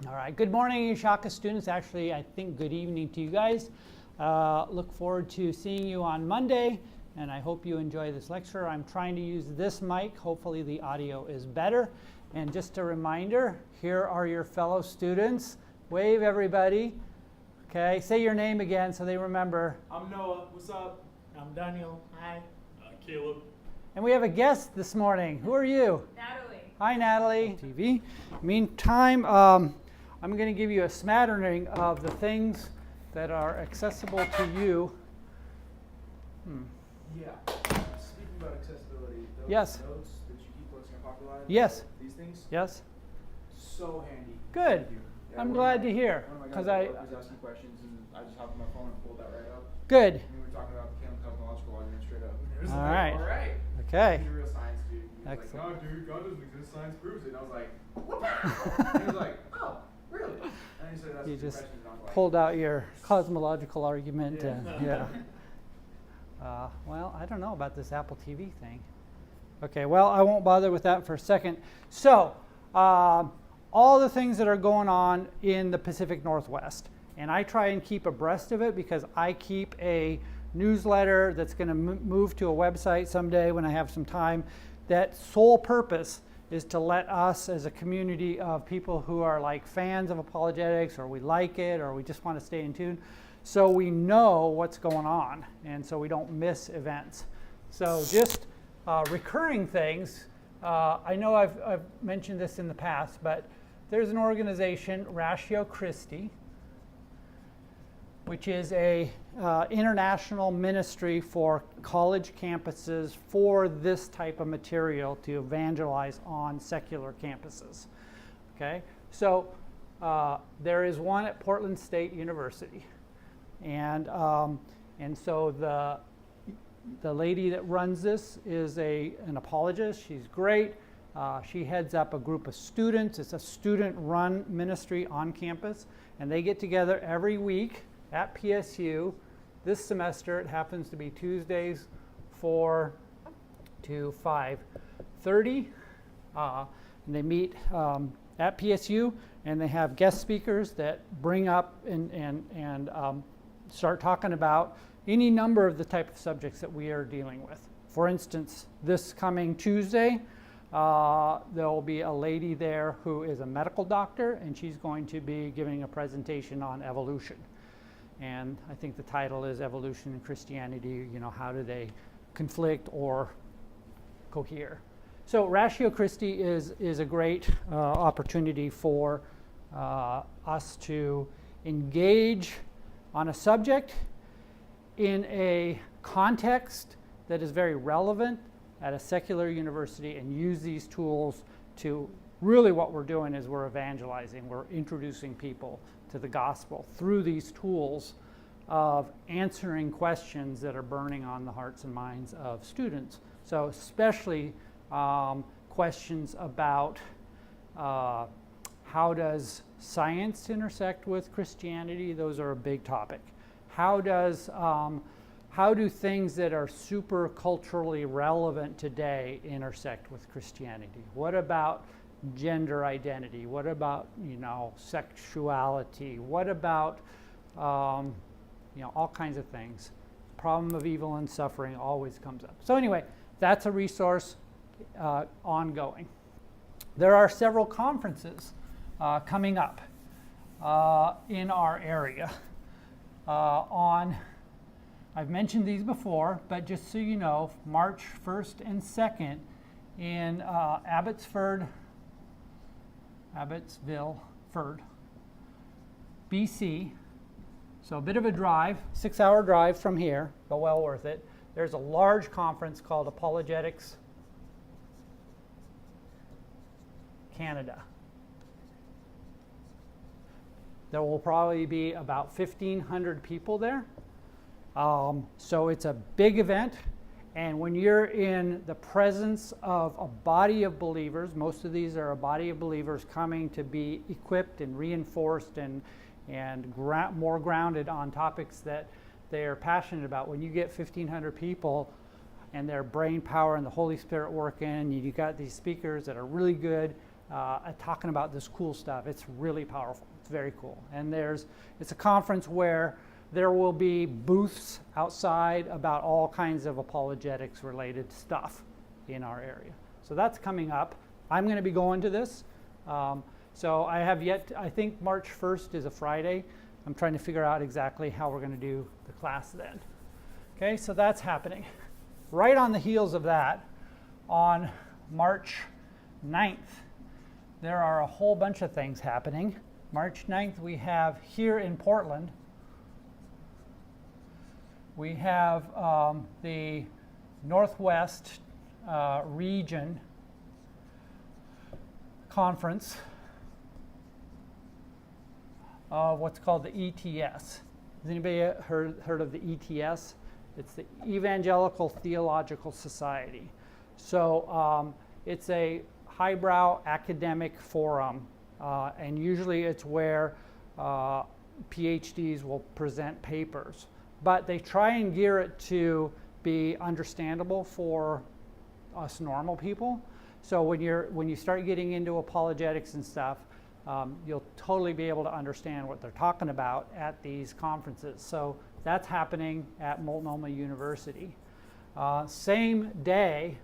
All right, good morning, Shaka students. Actually, I think good evening to you guys. Look forward to seeing you on Monday, and I hope you enjoy this lecture. I'm trying to use this mic. Hopefully the audio is better. And just a reminder, here are your fellow students. Wave, everybody. Okay, say your name again so they remember. I'm Noah. What's up? I'm Daniel. Hi. Caleb. And we have a guest this morning. Who are you? Natalie. Hi, Natalie. TV. Meantime, I'm going to give you a smattering of the things that are accessible to you. Yeah. Speaking about accessibility, those Yes. notes that you keep posting on Popular Live, Yes. these things, Yes? so handy. Good. Thank you. Yeah, I'm one glad of my- to hear. One of my Because guys at work was asking questions, and I just hopped on my phone and pulled that right up. Good. And we were talking about the cosmological argument straight up. It was All like, right. all right. Okay. He's a real science dude. He was Excellent. like, no, dude, God doesn't exist. Science proves it. And I was like, what? And he was like, oh, really? And he said, that's You two just questions. And I was like, pulled out your cosmological argument. Yeah. And, yeah. Well, I don't know about this Apple TV thing. Okay, well, I won't bother with that for a second. So, all the things that are going on in the Pacific Northwest. And I try and keep abreast of it because I keep a newsletter that's going to move to a website someday when I have some time. That sole purpose is to let us as a community of people who are like fans of apologetics, or we like it, or we just want to stay in tune, so we know what's going on and so we don't miss events. So just recurring things. I know I've mentioned this in the past, but there's an organization, Ratio Christi, which is a international ministry for college campuses for this type of material to evangelize on secular campuses. Okay, so there is one at Portland State University, and so the lady that runs this is an apologist. She's great. She heads up a group of students. It's a student-run ministry on campus, and they get together every week at PSU. This semester it happens to be Tuesdays 4 to 5:30. And they meet at PSU, and they have guest speakers that bring up and start talking about any number of the type of subjects that we are dealing with. For instance, this coming Tuesday, there will be a lady there who is a medical doctor, and she's going to be giving a presentation on evolution. And I think the title is Evolution and Christianity, how do they conflict or cohere? So Ratio Christi is a great opportunity for us to engage on a subject in a context that is very relevant at a secular university, and use these tools to really, what we're doing is we're evangelizing, we're introducing people to the gospel through these tools of answering questions that are burning on the hearts and minds of students. So especially questions about how does science intersect with Christianity? Those are a big topic. How do things that are super culturally relevant today intersect with Christianity? What about gender identity? What about sexuality? What about all kinds of things? Problem of evil and suffering always comes up. So anyway, that's a resource ongoing. There are several conferences coming up in our area I've mentioned these before, but just so you know, March 1st and 2nd in Abbotsville, BC. So a bit of a drive, 6-hour drive from here, but well worth it. There's a large conference called Apologetics Canada. There will probably be about 1,500 people there. So it's a big event. And when you're in the presence of a body of believers, most of these are a body of believers coming to be equipped and reinforced and more grounded on topics that they are passionate about. When you get 1,500 people and their brain power and the Holy Spirit working, you got these speakers that are really good, talking about this cool stuff. It's really powerful. It's very cool. And it's a conference where there will be booths outside about all kinds of apologetics related stuff in our area. So that's coming up. I'm going to be going to this. So I have yet, I think March 1st is a Friday. I'm trying to figure out exactly how we're going to do the class then. Okay, so that's happening. Right on the heels of that, on March 9th, there are a whole bunch of things happening. March 9th, we have here in Portland, we have the Northwest Region Conference of what's called the ETS. Has anybody heard of the ETS? It's the Evangelical Theological Society. So it's a highbrow academic forum, and usually it's where PhDs will present papers. But they try and gear it to be understandable for us normal people. So when you start getting into apologetics and stuff, you'll totally be able to understand what they're talking about at these conferences. So that's happening at Multnomah University. Same day,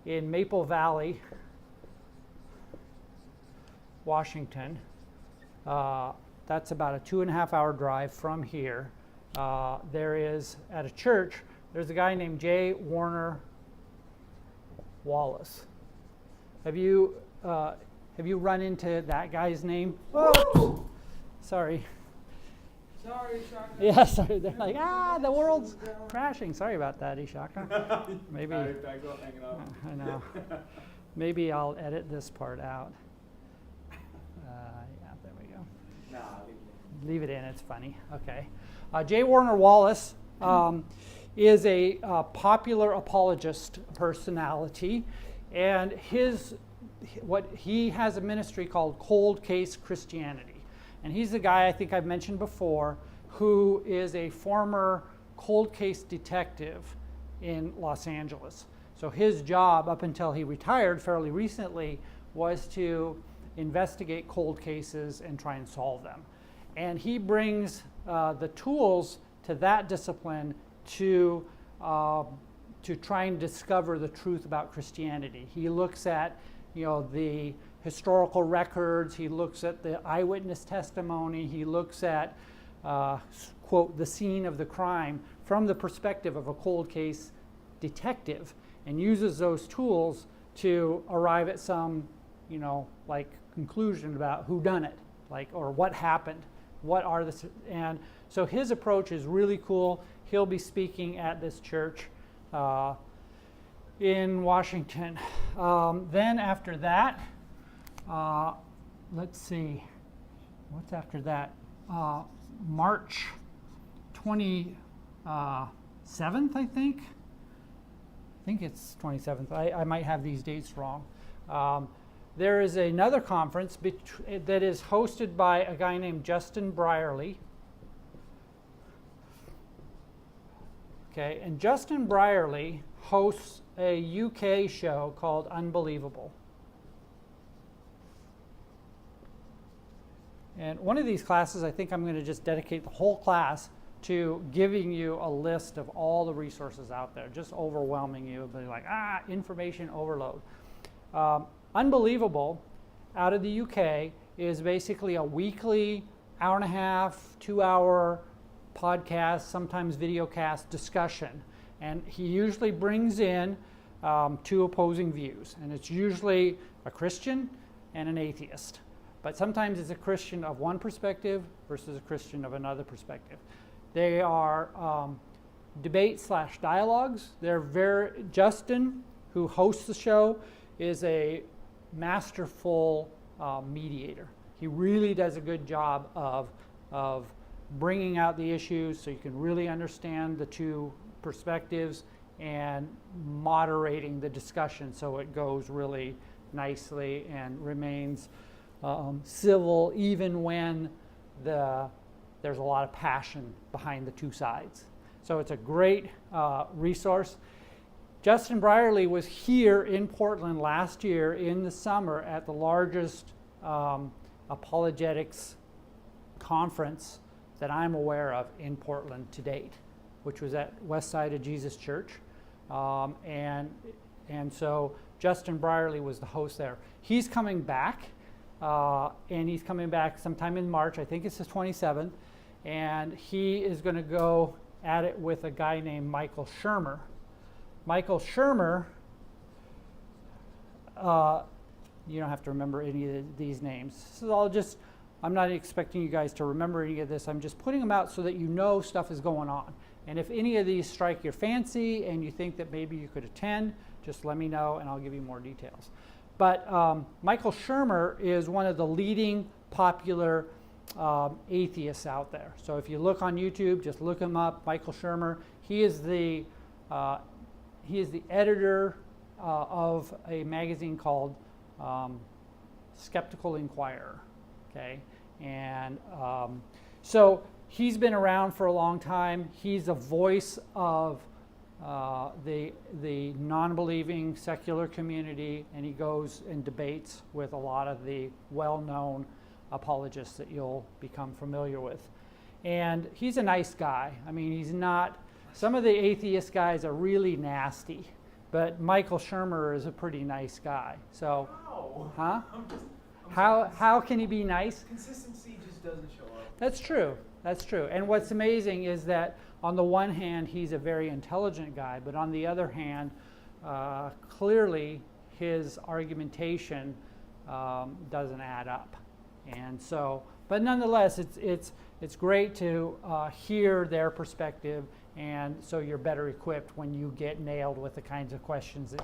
in Maple Valley, Washington, that's about a 2.5-hour drive from here. There is, at a church, there's a guy named J. Warner Wallace. Have you run into that guy's name? Whoa! Sorry. Sorry, Shaka. Yeah, sorry. They're like, the world's crashing. Sorry about that, Ishaka. Maybe. I go hanging up. I know. Maybe I'll edit this part out. Yeah, there we go. Nah, Leave it in. It's funny. Okay. J. Warner Wallace is a popular apologist personality, and he has a ministry called Cold Case Christianity. And he's the guy I think I've mentioned before who is a former cold case detective in Los Angeles. So his job up until he retired fairly recently was to investigate cold cases and try and solve them. And he brings the tools to that discipline to try and discover the truth about Christianity. He looks at, the historical records. He looks at the eyewitness testimony. He looks at, quote, the scene of the crime from the perspective of a cold case detective, and uses those tools to arrive at some, conclusion about who done it, or what happened. And so his approach is really cool. He'll be speaking at this church in Washington. Then after that, let's see, what's after that? March 27th, I think. I think it's 27th. I might have these dates wrong. There is another conference that is hosted by a guy named Justin Brierley. Okay, and Justin Brierley hosts a UK show called Unbelievable. And one of these classes, I think I'm going to just dedicate the whole class to giving you a list of all the resources out there, just overwhelming you, but like, information overload. Unbelievable, out of the UK, is basically a weekly, 1.5-hour, 2-hour podcast, sometimes videocast discussion. And he usually brings in 2 opposing views. And it's usually a Christian and an atheist. But sometimes it's a Christian of one perspective versus a Christian of another perspective. They are debate/dialogues. Justin, who hosts the show, is a masterful mediator. He really does a good job of bringing out the issues so you can really understand the 2 perspectives and moderating the discussion so it goes really nicely and remains civil even when there's a lot of passion behind the 2 sides. So it's a great resource. Justin Brierley was here in Portland last year in the summer at the largest apologetics conference that I'm aware of in Portland to date, which was at West Side of Jesus Church. And so Justin Brierley was the host there. He's coming back, and he's coming back sometime in March. I think it's the 27th. And he is going to go at it with a guy named Michael Shermer. Michael Shermer, you don't have to remember any of these names. So I'm not expecting you guys to remember any of this. I'm just putting them out so that you know stuff is going on. And if any of these strike your fancy and you think that maybe you could attend, just let me know and I'll give you more details. But Michael Shermer is one of the leading popular atheists out there. So if you look on YouTube, just look him up, Michael Shermer. He is the editor of a magazine called Skeptical Inquirer. Okay, and so he's been around for a long time. He's a voice of the non-believing secular community, and he goes and debates with a lot of the well-known apologists that you'll become familiar with. And he's a nice guy. I mean, he's not. Some of the atheist guys are really nasty, but Michael Shermer is a pretty nice guy. So, huh? How can he be nice? Consistency just doesn't show up. That's true. That's true. And what's amazing is that on the one hand, he's a very intelligent guy, but on the other hand, clearly his argumentation doesn't add up. And so, but nonetheless, it's great to hear their perspective, and so you're better equipped when you get nailed with the kinds of questions that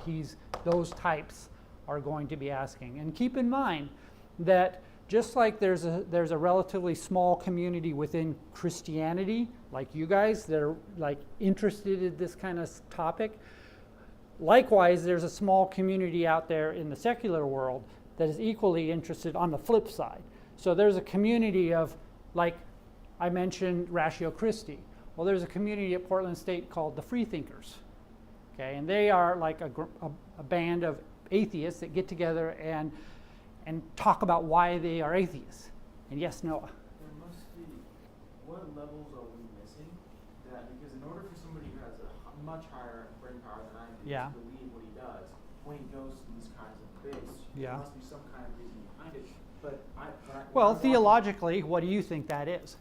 those types are going to be asking. And keep in mind that just like there's a relatively small community within Christianity, like you guys that are like interested in this kind of topic, likewise there's a small community out there in the secular world that is equally interested on the flip side. So there's a community of, like I mentioned, Ratio Christi. Well, there's a community at Portland State called the Freethinkers. Okay, and they are like a band of atheists that get together and talk about why they are atheists. And yes, Noah. There must be, what levels are we missing? That because in order for somebody who has a much higher brain power than I do Yeah. to believe what he does, when he goes to these kinds of debates, Yeah. there must be some kind of reason behind it. But Well, I'm theologically, what do you think that is?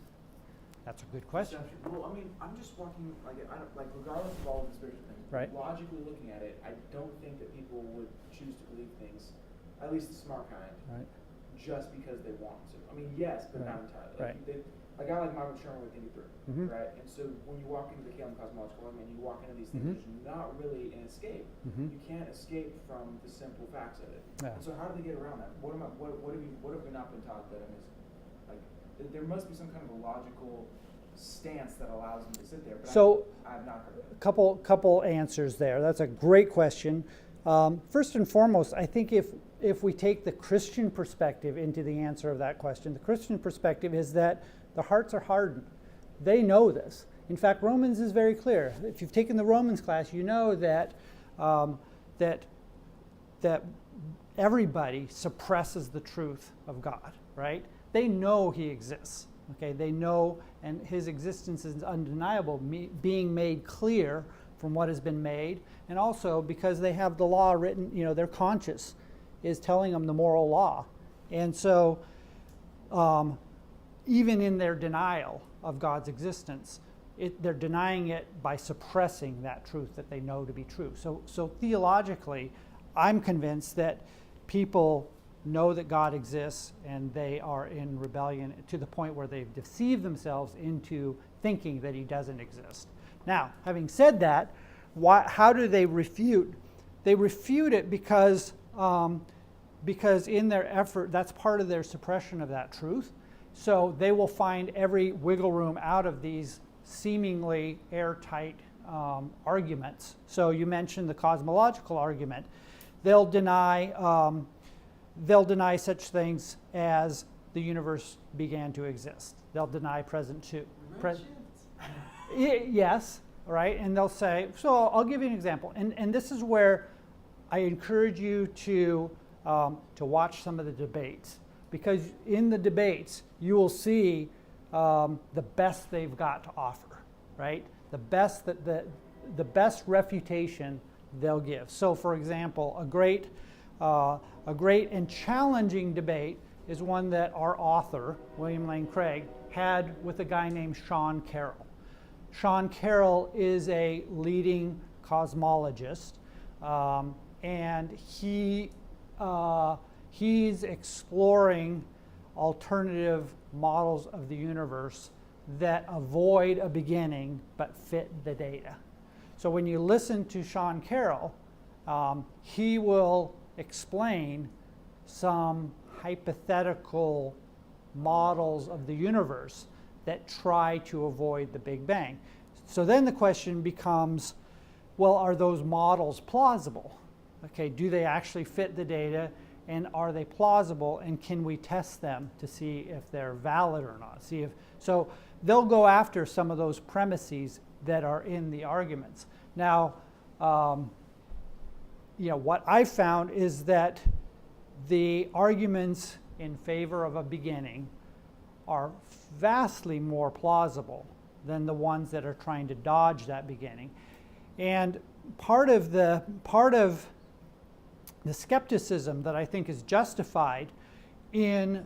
That's a good question. Well, I mean, I'm just walking like regardless of all the spiritual things. Right. Logically looking at it, I don't think that people would choose to believe things, at least the smart kind, Right. just because they want to. I mean, yes, but not entirely. Like, Right. A guy like Michael Shermer would think it through, Mhm. right? And so when you walk into the Kalam cosmological argument, you walk into these things, Mhm. there's not really an escape. Mhm. You can't escape from the simple facts of it. Yeah. And so how do they get around that? What have we not been taught that I'm missing? Like, there must be some kind of a logical stance that allows them to sit there. But So, I have not heard of it. couple answers there. That's a great question. First and foremost, I think if we take the Christian perspective into the answer of that question, the Christian perspective is that the hearts are hardened. They know this. In fact, Romans is very clear. If you've taken the Romans class, you know that that everybody suppresses the truth of God, right? They know he exists. Okay, they know, and his existence is undeniable, being made clear from what has been made, and also because they have the law written, their conscience is telling them the moral law. And so, even in their denial of God's existence, they're denying it by suppressing that truth that they know to be true. So theologically, I'm convinced that people know that God exists and they are in rebellion to the point where they've deceived themselves into thinking that he doesn't exist. Now, having said that, how do they refute? They refute it because in their effort, that's part of their suppression of that truth. So they will find every wiggle room out of these seemingly airtight arguments. So you mentioned the cosmological argument. They'll deny such things as the universe began to exist. They'll deny present too. Yes. right? And they'll say, so I'll give you an example. And this is where I encourage you to watch some of the debates, because in the debates you will see the best they've got to offer, right? The best refutation they'll give. So, for example, a great and challenging debate is one that our author, William Lane Craig, had with a guy named Sean Carroll. Sean Carroll is a leading cosmologist, and he's exploring alternative models of the universe that avoid a beginning but fit the data. So when you listen to Sean Carroll, he will explain some hypothetical models of the universe that try to avoid the Big Bang. So then the question becomes, well, are those models plausible? Okay, do they actually fit the data, and are they plausible, and can we test them to see if they're valid or not? So they'll go after some of those premises that are in the arguments. Now, what I've found is that the arguments in favor of a beginning are vastly more plausible than the ones that are trying to dodge that beginning. And part of the skepticism that I think is justified in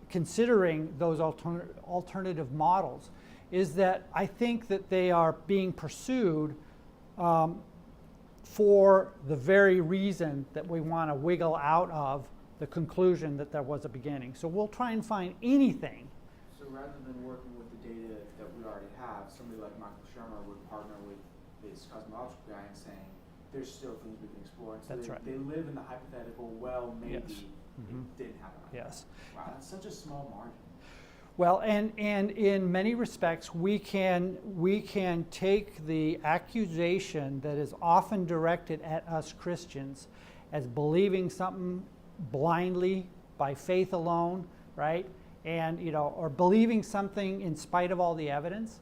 considering those alternative models is that I think that they are being pursued for the very reason that we want to wiggle out of the conclusion that there was a beginning. So we'll try and find anything. So rather than working with the data that we already have, somebody like Michael Shermer would partner with this cosmological guy and saying, there's still things we can explore. And so That's right. They live in the hypothetical, well, maybe Yes. it didn't happen. Yes. Wow, that's such a small margin. Well, and in many respects, we can take the accusation that is often directed at us Christians as believing something blindly by faith alone, right? And or believing something in spite of all the evidence.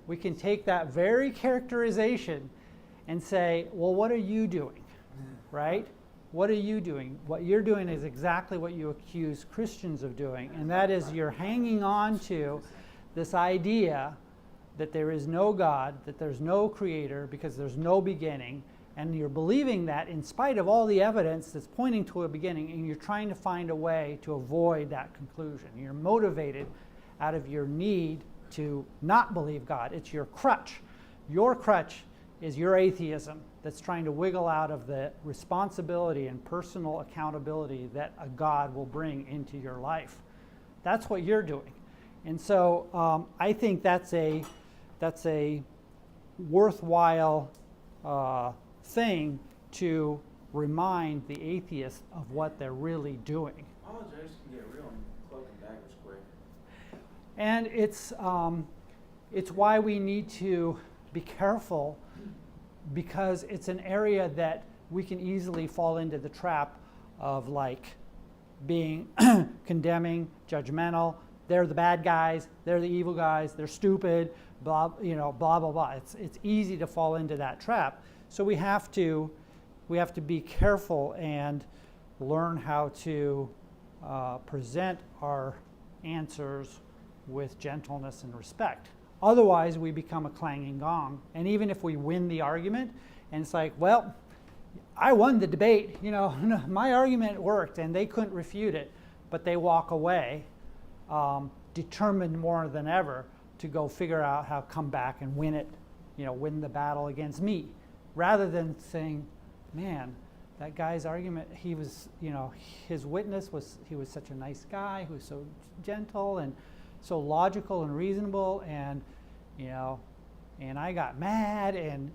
We can take that very characterization and say, well, what are you doing, right? What are you doing? What you're doing is exactly what you accuse Christians of doing, and that is you're hanging on to this idea that there is no God, that there's no creator because there's no beginning, and you're believing that in spite of all the evidence that's pointing to a beginning, and you're trying to find a way to avoid that conclusion. You're motivated out of your need to not believe God. It's your crutch. Your crutch is your atheism that's trying to wiggle out of the responsibility and personal accountability that a God will bring into your life. That's what you're doing. And so I think that's a worthwhile thing to remind the atheist of what they're really doing. Apologetics can get real and cloak and daggers quick. And it's why we need to be careful, because it's an area that we can easily fall into the trap of being condemning, judgmental. They're the bad guys, they're the evil guys, they're stupid, blah blah blah. It's easy to fall into that trap. So we have to be careful and learn how to present our answers with gentleness and respect. Otherwise, we become a clanging gong. And even if we win the argument, and it's like, well, I won the debate, my argument worked, and they couldn't refute it, but they walk away determined more than ever to go figure out how to come back and win it, win the battle against me, rather than saying, man, that guy's argument, he was, his witness was, he was such a nice guy, who was so gentle and so logical and reasonable, and and I got mad, and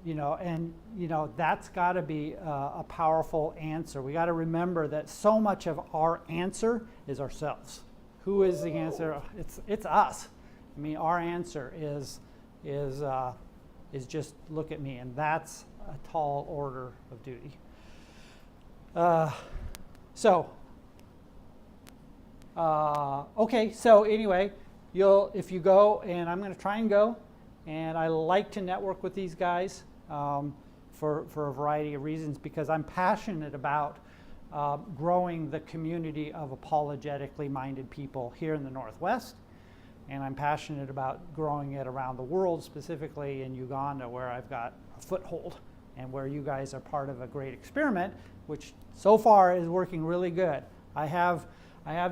that's got to be a powerful answer. We got to remember that so much of our answer is ourselves. Who is the answer? It's us. I mean, our answer is just look at me, and that's a tall order of duty. Okay. So anyway. If you go, and I'm going to try and go, and I like to network with these guys for a variety of reasons, because I'm passionate about growing the community of apologetically minded people here in the Northwest, and I'm passionate about growing it around the world, specifically in Uganda, where I've got a foothold and where you guys are part of a great experiment, which so far is working really good. I have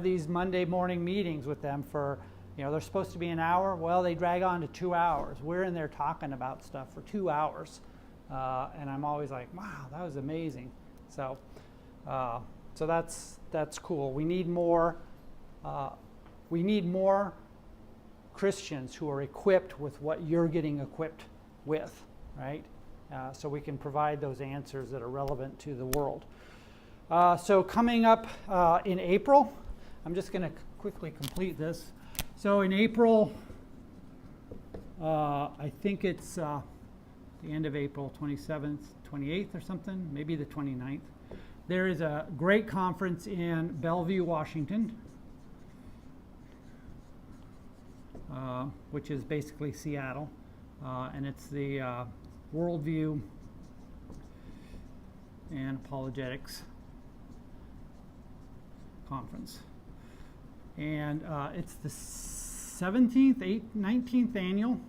these Monday morning meetings with them for, they're supposed to be an hour. Well, they drag on to 2 hours. We're in there talking about stuff for 2 hours. And I'm always like, wow, that was amazing. So that's cool. We need more Christians who are equipped with what you're getting equipped with, right? So we can provide those answers that are relevant to the world. So coming up in April, I'm just going to quickly complete this. So in April, I think it's the end of April, 27th, 28th or something, maybe the 29th. There is a great conference in Bellevue, Washington, which is basically Seattle, and it's the Worldview and Apologetics Conference. And it's the 17th, 19th annual.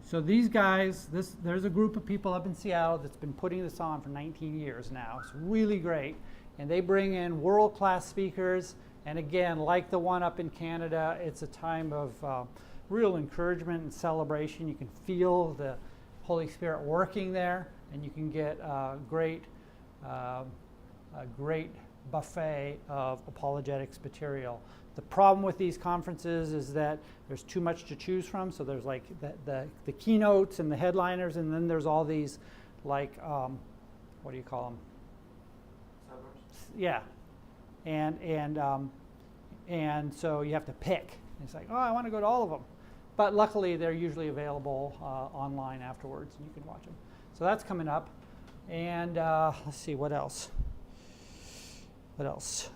So these guys, there's a group of people up in Seattle that's been putting this on for 19 years now. It's really great. And they bring in world-class speakers. And again, like the one up in Canada, it's a time of real encouragement and celebration. You can feel the Holy Spirit working there, and you can get a great buffet of apologetics material. The problem with these conferences is that there's too much to choose from. So there's like the keynotes and the headliners, and then there's all these like, what do you call them? Suburbs. Yeah, and so you have to pick. It's like, oh, I want to go to all of them. But luckily, they're usually available online afterwards, and you can watch them. So that's coming up. And let's see, what else? What else?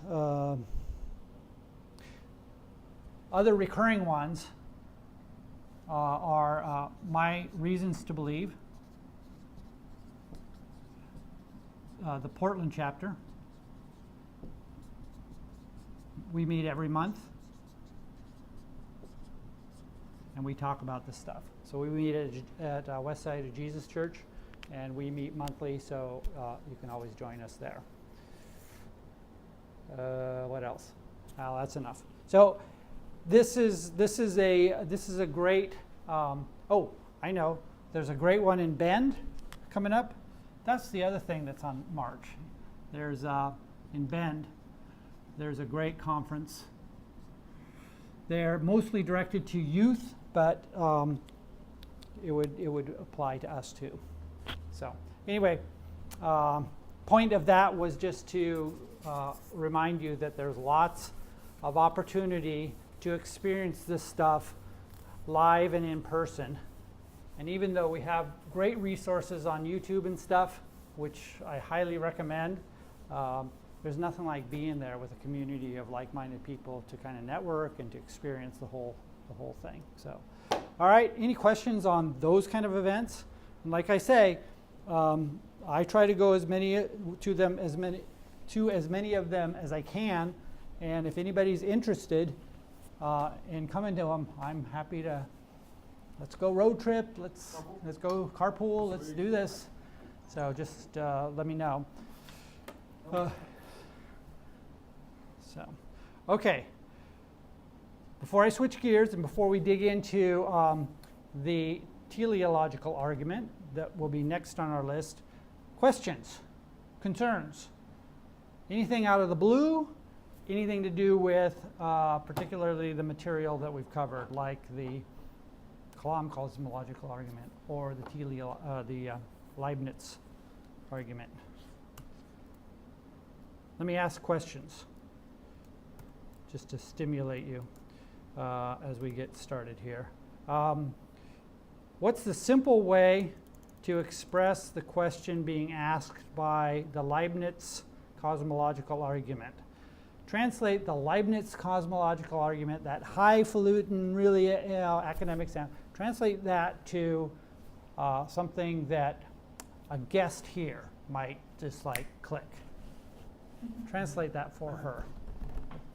Other recurring ones are My Reasons to Believe, the Portland chapter. We meet every month, and we talk about this stuff. So we meet at Westside of Jesus Church, and we meet monthly, so you can always join us there. What else? Oh, that's enough. So this is a great. Oh, I know. There's a great one in Bend coming up. That's the other thing that's on March. There's in Bend. There's a great conference. They're mostly directed to youth, but it would apply to us too. So anyway, point of that was just to remind you that there's lots of opportunity to experience this stuff live and in person. And even though we have great resources on YouTube and stuff, which I highly recommend, there's nothing like being there with a community of like-minded people to kind of network and to experience the whole thing. So, all right, any questions on those kind of events? And like I say, I try to go as many of them as I can, and if anybody's interested in coming to them, I'm happy to. Let's go road trip. Let's go carpool. Let's do this. So just let me know. Okay. Before I switch gears and before we dig into the teleological argument that will be next on our list, questions, concerns, anything out of the blue, anything to do with particularly the material that we've covered, like the Kalam cosmological argument or the Leibniz argument. Let me ask questions just to stimulate you as we get started here. What's the simple way to express the question being asked by the Leibniz cosmological argument? Translate the Leibniz cosmological argument, that highfalutin, really academic sound. Translate that to something that a guest here might just like click. Translate that for her.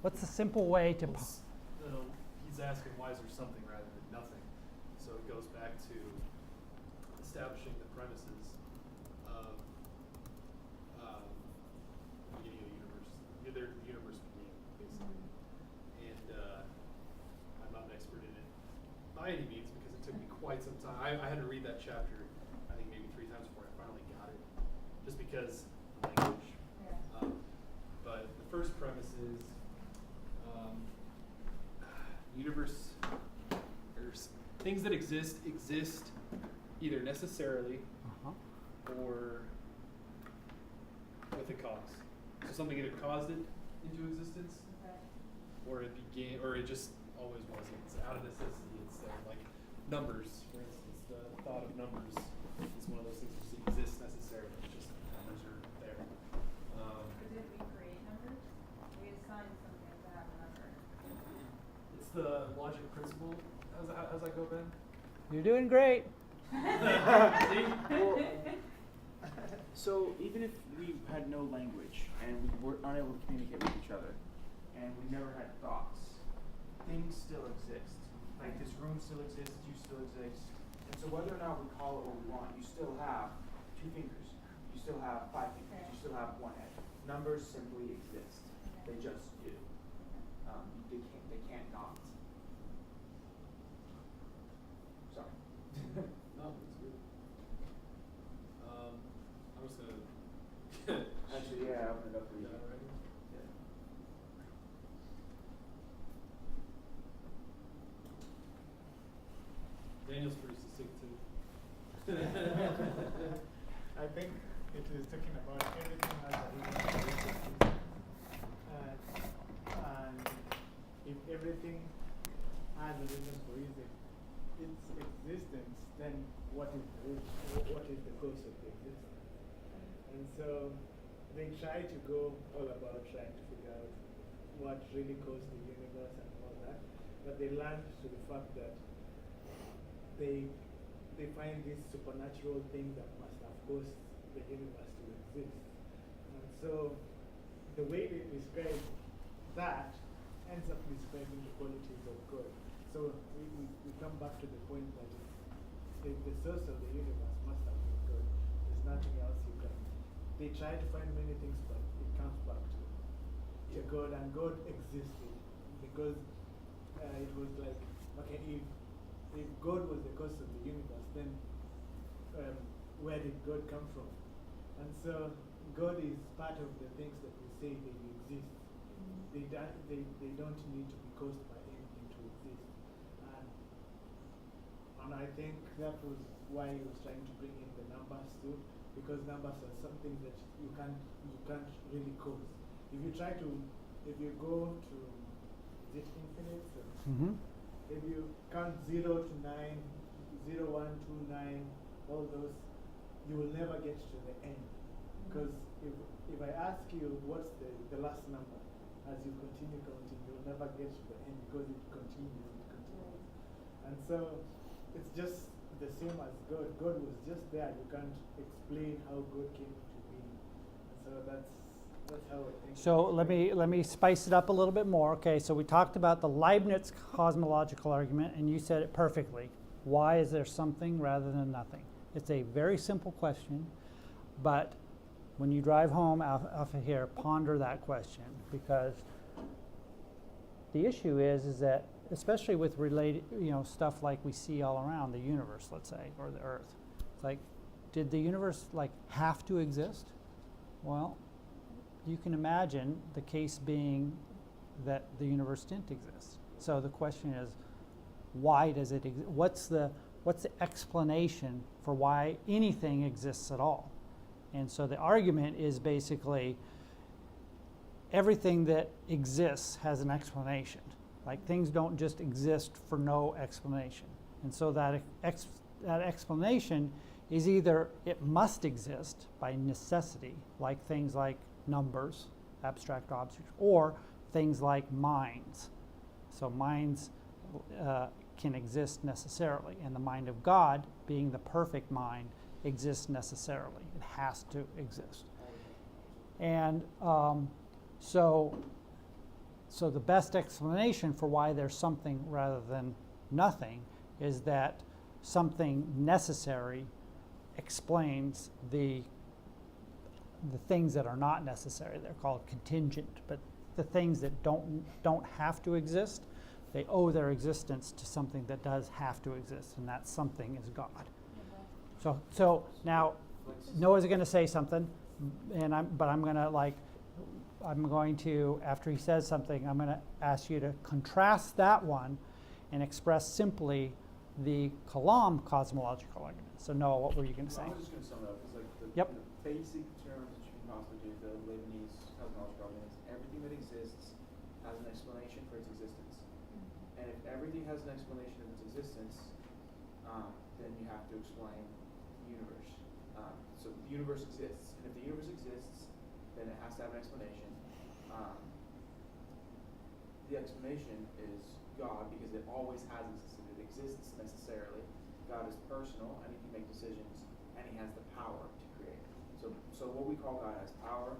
What's the simple way to... He's asking why is there something rather than nothing. So it goes back to establishing the premises of the beginning of the universe. The universe began, basically. And I'm not an expert in it by any means because it took me quite some time. I had to read that chapter, I think maybe 3 times before I finally got it, just because of language. But the first premise is universe, there's things that exist either necessarily or with a cause. So something either caused it into existence, or it began, or it just always was. It's out of necessity. It's like numbers, for instance. The thought of numbers is one of those things that just exist necessarily. It's just numbers are there. But did we create numbers? We assigned something to have a number. It's the logic principle. How's that go, Ben? You're doing great. See? Well, so even if we had no language and we were unable to communicate with each other, and we never had thoughts, things still exist. Like this room still exists, you still exist. And so whether or not we call it what we want, you still have 2 fingers, you still have 5 fingers, you still have 1 head. Numbers simply exist. They just do. They can't not. Sorry. No, it's good. I'm just gonna. Actually, yeah, I opened it up for you. Yeah, right. Yeah. Daniel's pretty succinct too. I think it is talking about everything has a reason for existence. And if everything has a reason for its existence, then what is the cause of the existence? And so they try to go all about trying to figure out what really caused the universe and all that, but they land to the fact that they find this supernatural thing that must have caused the universe to exist. And so the way they describe that ends up describing the qualities of God. So we come back to the point that the source of the universe must have been God. There's nothing else you can. They try to find many things, but it comes back to God, and God existed because it was like, okay, if God was the cause of the universe, then where did God come from? And so God is part of the things that we say they exist. They don't need to be caused by anything to exist. And I think that was why he was trying to bring in the numbers too, because numbers are something that you can't really cause. If you go to, is it infinite? So if you count 0 to 9, 0, 1, 2, 9, all those, you will never get to the end. Because if I ask you what's the last number, as you continue counting, you'll never get to the end because it continues. And so it's just the same as God. God was just there. You can't explain how God came into being. And so that's how I think. So let me spice it up a little bit more. Okay, so we talked about the Leibniz cosmological argument, and you said it perfectly. Why is there something rather than nothing? It's a very simple question, but when you drive home off of here, ponder that question, because the issue is that, especially with related, stuff like we see all around the universe, let's say, or the Earth, it's like, did the universe have to exist? Well, you can imagine the case being that the universe didn't exist. So the question is, why does it exist? What's the explanation for why anything exists at all? And so the argument is basically everything that exists has an explanation. Like, things don't just exist for no explanation. And so that explanation is either it must exist by necessity, like things like numbers, abstract objects, or things like minds. So minds can exist necessarily. And the mind of God, being the perfect mind, exists necessarily. It has to exist. And so the best explanation for why there's something rather than nothing is that something necessary explains the things that are not necessary. They're called contingent, but the things that don't have to exist, they owe their existence to something that does have to exist, and that something is God. So now Noah's going to say something, and I'm going to, after he says something, I'm going to ask you to contrast that one and express simply the Kalam cosmological argument. So Noah, what were you going to say? I was just going to sum it up. It's like the Yep. basic terms that you can possibly do, the Leibniz cosmological argument is everything that exists has an explanation for its existence. And if everything has an explanation of its existence, then you have to explain the universe. So the universe exists, and if the universe exists, then it has to have an explanation. The explanation is God because it always has existed. It exists necessarily. God is personal, and he can make decisions, and he has the power to create. So what we call God has power,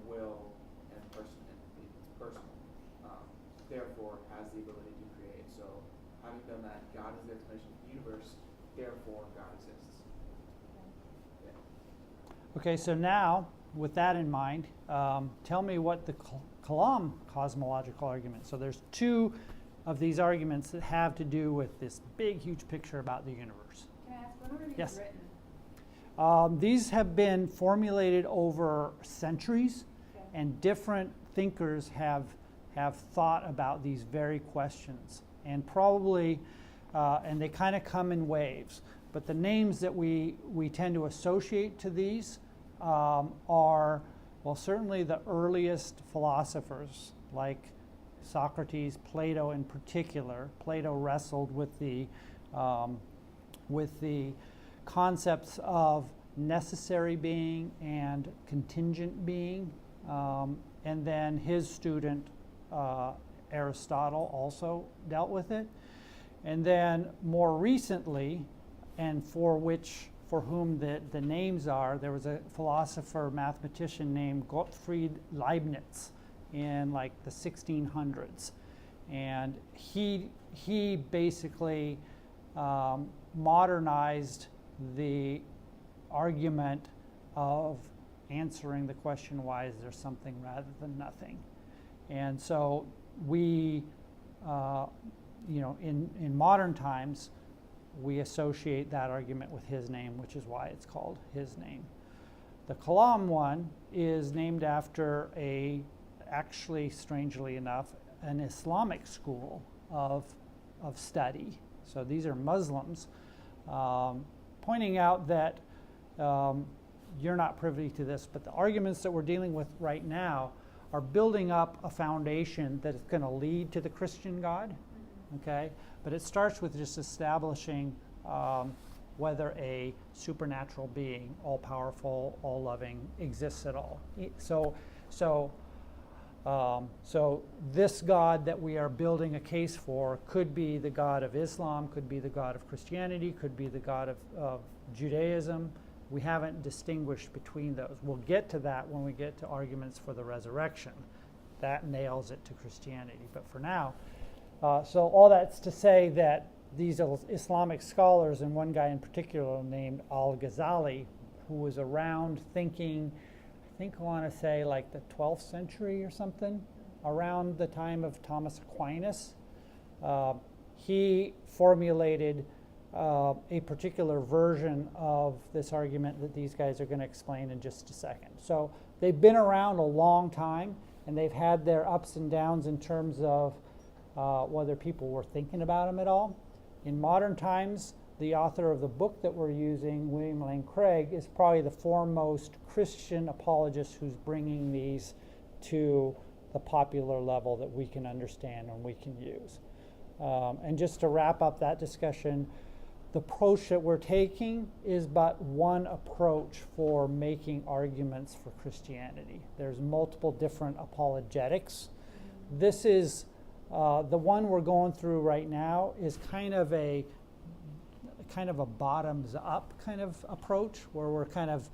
will, and person, and it's personal. Therefore, has the ability to create. So, having done that, God is the explanation of the universe. Therefore, God exists. Yeah. Okay, so now, with that in mind, tell me what the Kalam cosmological argument. So there's two of these arguments that have to do with this big, huge picture about the universe. Can I ask, when were these Yes. written? These have been formulated over centuries, Okay. and different thinkers have thought about these very questions, and probably, and they kind of come in waves. But the names that we tend to associate to these are, well, certainly the earliest philosophers like Socrates, Plato in particular. Plato wrestled with the concepts of necessary being and contingent being, and then his student Aristotle also dealt with it. And then more recently, and for whom the names are, there was a philosopher, mathematician named Gottfried Leibniz in like the 1600s. And he basically modernized the argument of answering the question, why is there something rather than nothing? And so we, in modern times, we associate that argument with his name, which is why it's called his name. The Kalam one is named after actually, strangely enough, an Islamic school of study. So these are Muslims, pointing out that you're not privy to this, but the arguments that we're dealing with right now are building up a foundation that is going to lead to the Christian God, okay? But it starts with just establishing whether a supernatural being, all-powerful, all-loving, exists at all. So this God that we are building a case for could be the God of Islam, could be the God of Christianity, could be the God of Judaism. We haven't distinguished between those. We'll get to that when we get to arguments for the resurrection. That nails it to Christianity. But for now, so all that's to say that these Islamic scholars, and one guy in particular named Al-Ghazali, who was around thinking, I think I want to say like the 12th century or something, around the time of Thomas Aquinas, he formulated a particular version of this argument that these guys are going to explain in just a second. So they've been around a long time, and they've had their ups and downs in terms of whether people were thinking about them at all. In modern times, the author of the book that we're using, William Lane Craig, is probably the foremost Christian apologist who's bringing these to the popular level that we can understand and we can use. And just to wrap up that discussion, the approach that we're taking is but one approach for making arguments for Christianity. There's multiple different apologetics. This is The one we're going through right now is kind of a bottoms up kind of approach, where we're kind of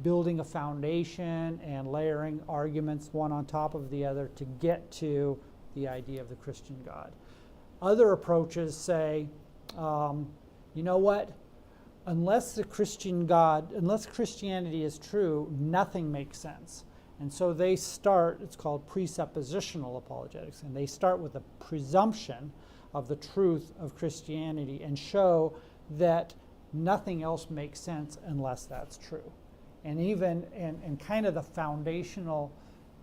building a foundation and layering arguments one on top of the other to get to the idea of the Christian God. Other approaches say, you know what? Unless Christianity is true, nothing makes sense. And so they start, it's called presuppositional apologetics, and they start with a presumption of the truth of Christianity and show that nothing else makes sense unless that's true. And even, and kind of the foundational,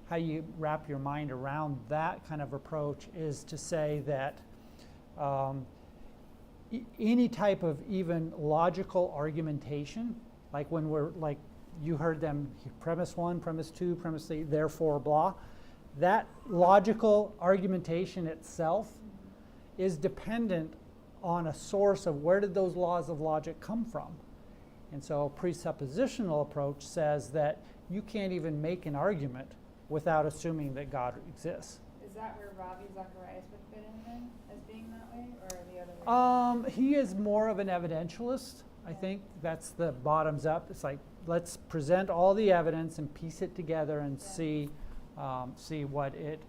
how you wrap your mind around that kind of approach is to say that any type of even logical argumentation, like when we're like, you heard them, premise 1, premise 2, premise 3, therefore blah, that logical argumentation itself is dependent on a source of where did those laws of logic come from. And so a presuppositional approach says that you can't even make an argument without assuming that God exists. Is that where Ravi Zacharias would fit in then, as being that way, or the other way? He is more of an evidentialist. I think that's the bottoms up. It's like, let's present all the evidence and piece it together and see what it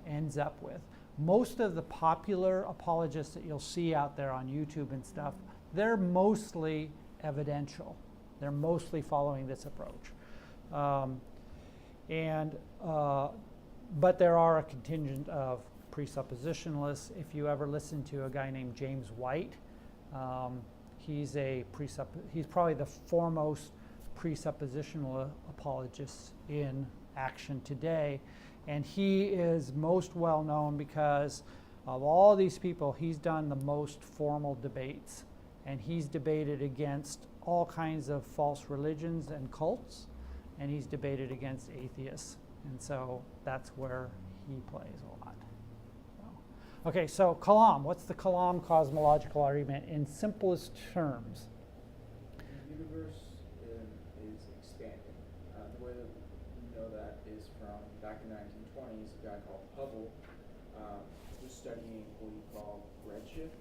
ends up with. Most of the popular apologists that you'll see out there on YouTube and stuff, they're mostly evidential. They're mostly following this approach. But there are a contingent of presuppositionalists. If you ever listen to a guy named James White, he's probably the foremost presuppositional apologist in action today. And he is most well known because of all these people, he's done the most formal debates. And he's debated against all kinds of false religions and cults. And he's debated against atheists. And so that's where he plays a lot. Okay, so Kalam. What's the Kalam cosmological argument in simplest terms? The universe is expanding. The way that we know that is from back in the 1920s, a guy called Hubble was studying what we call redshift,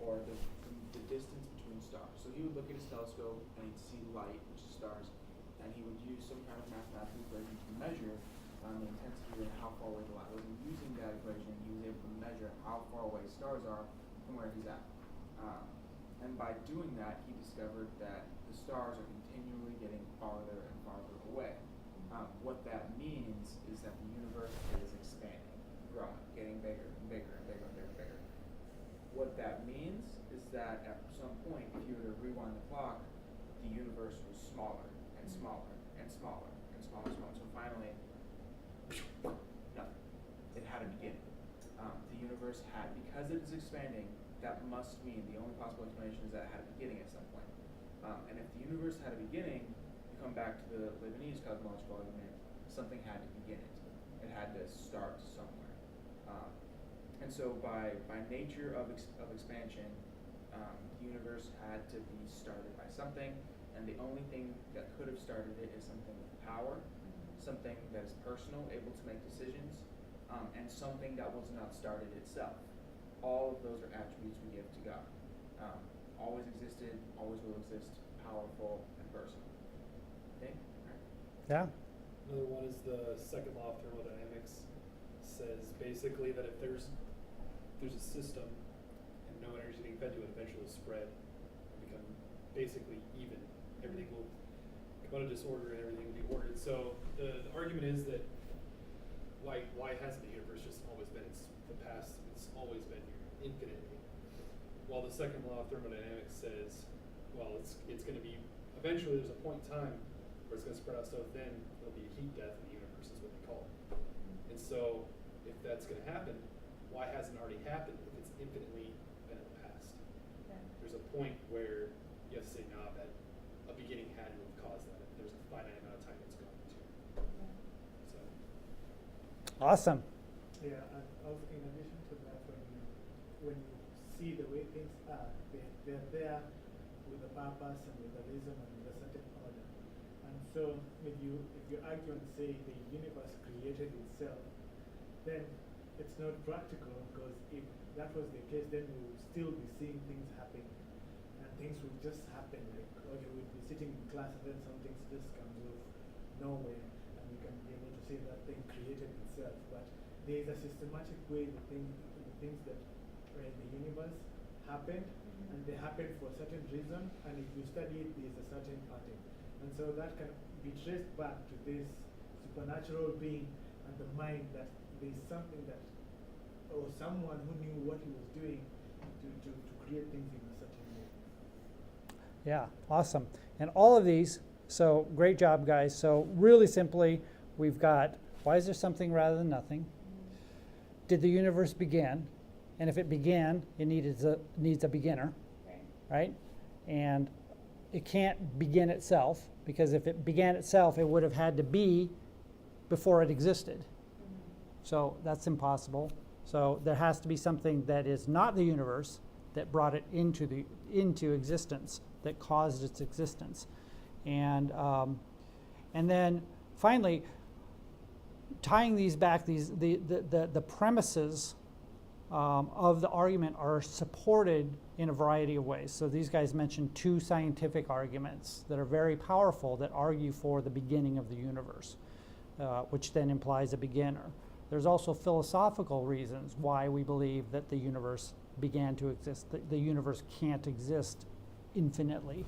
or the distance between stars. So he would look at his telescope and he'd see light, which is stars, and he would use some kind of mathematical equation to measure the intensity and how far away the light was. And using that equation, he was able to measure how far away stars are from where he's at. And by doing that, he discovered that the stars are continually getting farther and farther away. What that means is that the universe is expanding, growing, getting bigger and bigger and bigger and bigger and bigger. What that means is that at some point, if you were to rewind the clock, the universe was smaller and smaller and smaller and smaller and smaller. So finally, nothing. It had a beginning. The universe had, because it is expanding, that must mean the only possible explanation is that it had a beginning at some point. And if the universe had a beginning, you come back to the Leibniz cosmological argument, something had to begin it. It had to start somewhere. And so by nature of expansion, the universe had to be started by something, and the only thing that could have started it is something with power, something that is personal, able to make decisions, and something that was not started itself. All of those are attributes we give to God. Always existed, always will exist, powerful, and personal. Okay? Right. Yeah. Another one is the second law of thermodynamics. Says basically that if there's a system and no energy being fed to it, eventually it'll spread and become basically even. Everything will come out of disorder and everything will be ordered. So the argument is that why hasn't the universe just always been the past? It's always been here infinitely. While the second law of thermodynamics says, well, it's going to be eventually there's a point in time where it's going to spread out. So then there'll be a heat death in the universe, is what they call it. And so if that's going to happen, why hasn't it already happened if it's infinitely been in the past? Yeah. There's a point where you have to say, nah, that a beginning had to have caused that. There's a finite amount of time it's going to. So. Awesome. Yeah, and also in addition to that, when you see the way things are, they're there with a purpose and with a reason and with a certain order. And so if you argue and say the universe created itself, then it's not practical, because if that was the case, then we would still be seeing things happen, and things would just happen. Like, okay, we'd be sitting in class, and then something just comes out of nowhere, and we can be able to say that thing created itself. But there is a systematic way the things that are in the universe happened, and they happened for a certain reason, and if you study it, there's a certain pattern. And so that can be traced back to this supernatural being and the mind, that there's something that, or someone who knew what he was doing to create things in a certain way. Yeah, awesome. And all of these, so great job, guys. So really simply, we've got, why is there something rather than nothing? Did the universe begin? And if it began, it needs a beginner, right? And it can't begin itself, because if it began itself, it would have had to be before it existed. So that's impossible. So there has to be something that is not the universe that brought it into existence, that caused its existence. And then finally, tying these back, the premises of the argument are supported in a variety of ways. So these guys mentioned 2 scientific arguments that are very powerful, that argue for the beginning of the universe, which then implies a beginner. There's also philosophical reasons why we believe that the universe began to exist, that the universe can't exist infinitely.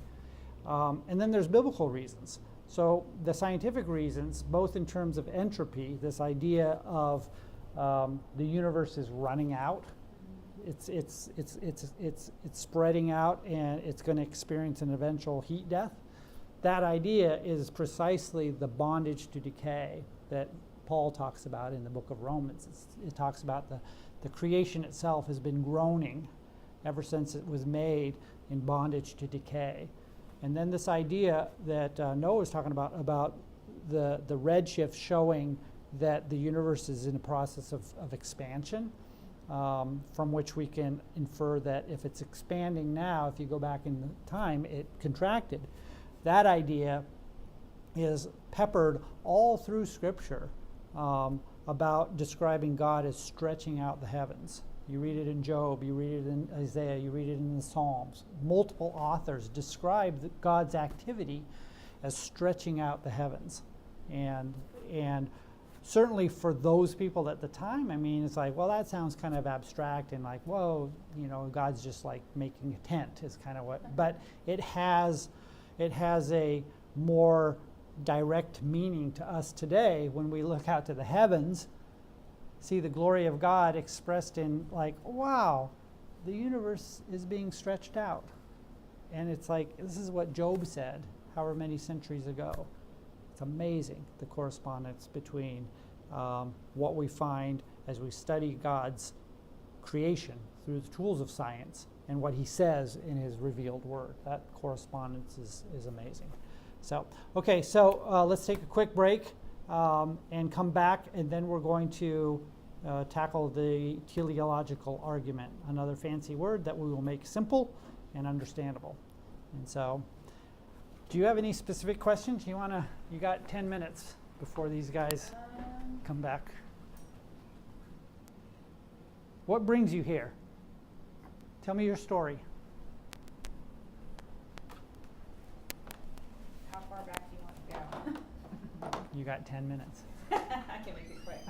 And then there's biblical reasons. So the scientific reasons, both in terms of entropy, this idea of the universe is running out, it's spreading out, and it's going to experience an eventual heat death. That idea is precisely the bondage to decay that Paul talks about in the book of Romans. It talks about the creation itself has been groaning ever since it was made in bondage to decay. And then this idea that Noah was talking about the redshift showing that the universe is in a process of expansion, from which we can infer that if it's expanding now, if you go back in time, it contracted. That idea is peppered all through Scripture about describing God as stretching out the heavens. You read it in Job, you read it in Isaiah, you read it in the Psalms. Multiple authors describe God's activity as stretching out the heavens. And certainly for those people at the time, I mean, it's like, well, that sounds kind of abstract and like, whoa, God's just like making a tent is kind of what, but it has a more direct meaning to us today when we look out to the heavens, see the glory of God expressed in like, wow, the universe is being stretched out. And it's like, this is what Job said however many centuries ago. It's amazing, the correspondence between what we find as we study God's creation through the tools of science and what he says in his revealed word. That correspondence is amazing. So, okay, so let's take a quick break and come back, and then we're going to tackle the teleological argument, another fancy word that we will make simple and understandable. And so, do you have any specific questions? You got 10 minutes before these guys come back. What brings you here? Tell me your story. How far back do you want to go? You got 10 minutes. I can make it quick.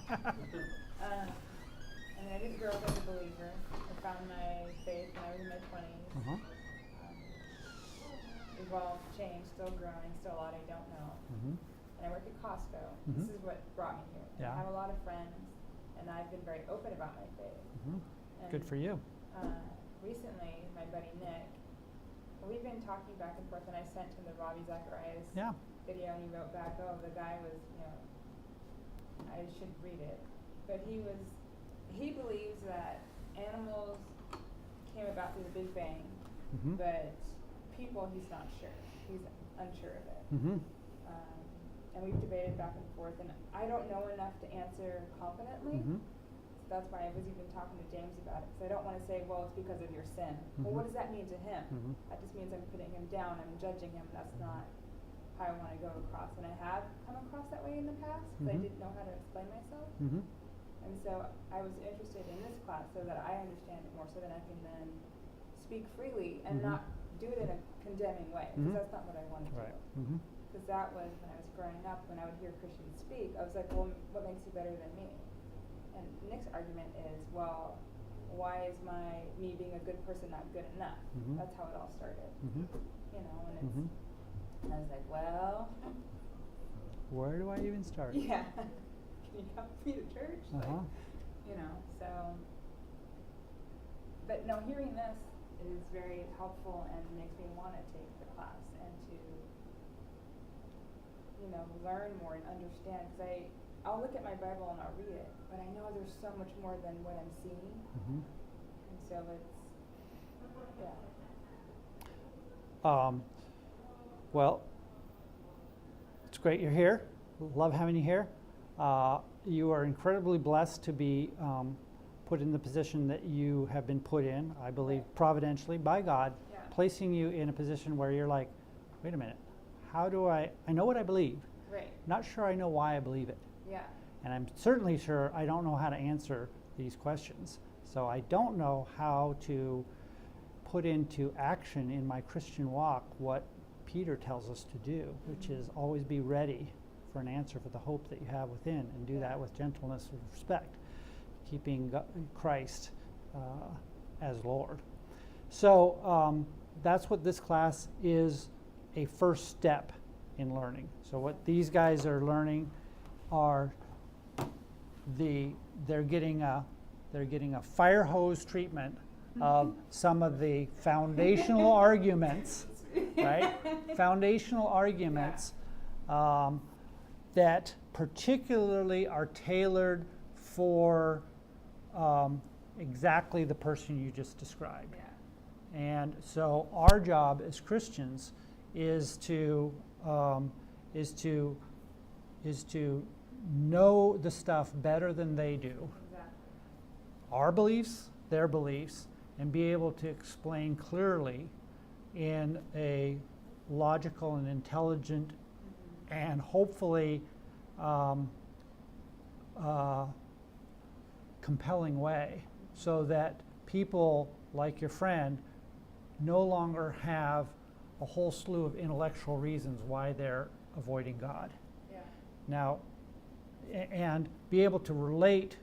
I didn't grow up as a believer. I found my faith when I was in my 20s. Uh-huh. Evolved, changed, still growing, still a lot I don't know. Mm-hmm. And I work at Costco. Mhm. This is what brought me here. Yeah. I have a lot of friends, and I've been very open about my faith. Mm-hmm. And, Good for you. Recently, my buddy Nick, we've been talking back and forth, and I sent him the Ravi Zacharias Yeah. video, and he wrote back, oh, the guy was, I should read it. But he believes that animals came about through the Big Bang, Mm-hmm. but people, he's not sure. He's unsure of it. Mm-hmm. And we've debated back and forth, and I don't know enough to answer confidently. Mm-hmm. So that's why I was even talking to James about it, because I don't want to say, well, it's because of your sin. Well, Mhm. what does that mean to him? Mhm. That just means I'm putting him down, I'm judging him. That's not how I want to go across. And I have come across that way in the past, because Mhm. I didn't know how to explain myself. Mm-hmm. And so I was interested in this class so that I understand it more, so that I can then speak freely and Mhm. not do it in a condemning way, because Mhm. that's not what I wanted to Right. do. Mm-hmm. Because that was when I was growing up, when I would hear Christians speak, I was like, well, what makes you better than me? And Nick's argument is, well, why is me being a good person not good enough? Mhm. That's how it all started, Mm-hmm. you know, and it's, Mm-hmm. I was like, well, Where do I even start? yeah, can you help me to church? Uh-huh. Like, you know, so, but no, hearing this is very helpful and makes me want to take the class and to, you know, learn more and understand, because I'll look at my Bible and I'll read it, but I know there's so much more than what I'm seeing, Mm-hmm. and so it's, yeah. Well, it's great you're here. Love having you here. You are incredibly blessed to be put in the position that you have been put in, I believe, providentially by God, Yeah. placing you in a position where you're like, wait a minute, how do I know what I believe, Right, not sure I know why I believe it. yeah, And I'm certainly sure I don't know how to answer these questions. So I don't know how to put into action in my Christian walk what Peter tells us to do, which is always be ready for an answer for the hope that you have within, and do that with gentleness and respect, keeping Christ as Lord. So that's what this class is, a first step in learning. So what these guys are learning are they're getting a fire hose treatment of some of the foundational arguments, right? Foundational arguments that particularly are tailored for exactly the person you just described. yeah, And so our job as Christians is to know the stuff better than they do, exactly, our beliefs, their beliefs, and be able to explain clearly in a logical and intelligent and hopefully compelling way, so that people like your friend no longer have a whole slew of intellectual reasons why they're avoiding God. yeah, Now, and be able to relate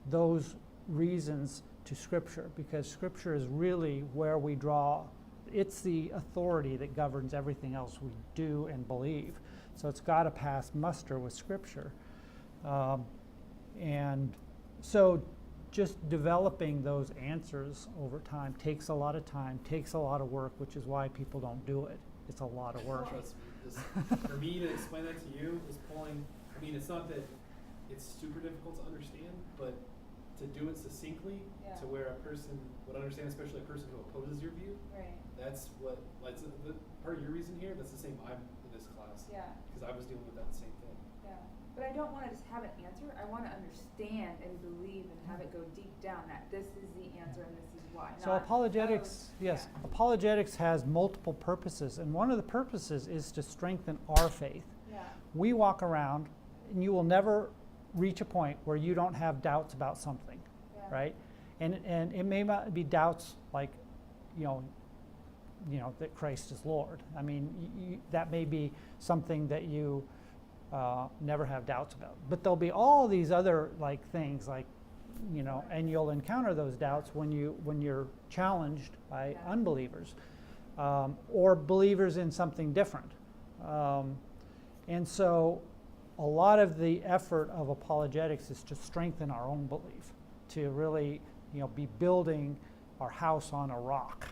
those reasons to Scripture, because Scripture is really where we draw, it's the authority that governs everything else we do and believe. So it's got to pass muster with Scripture. And so just developing those answers over time takes a lot of time, takes a lot of work, which is why people don't do it. It's a lot of work. Trust me, just for me to explain that to you is pulling. I mean, it's not that it's super difficult to understand, but to do it succinctly Yeah. to where a person would understand, especially a person who opposes your view. right, That's what, like, the part of your reason here. That's the same I'm in this class yeah. because I was dealing with that same thing. Yeah, but I don't want to just have an answer. I want to understand and believe and have it go deep down that this is the answer and this is why. So not, apologetics, oh, yes, yeah. apologetics has multiple purposes, and one of the purposes is to strengthen our faith. Yeah, We walk around, and you will never reach a point where you don't have doubts about something, yeah. right? And it may not be doubts like, you know, that Christ is Lord. I mean, that may be something that you never have doubts about. But there'll be all these other like things, like, and you'll encounter those doubts when you're challenged by Yeah. unbelievers or believers in something different. And so a lot of the effort of apologetics is to strengthen our own belief, to really be building our house on a rock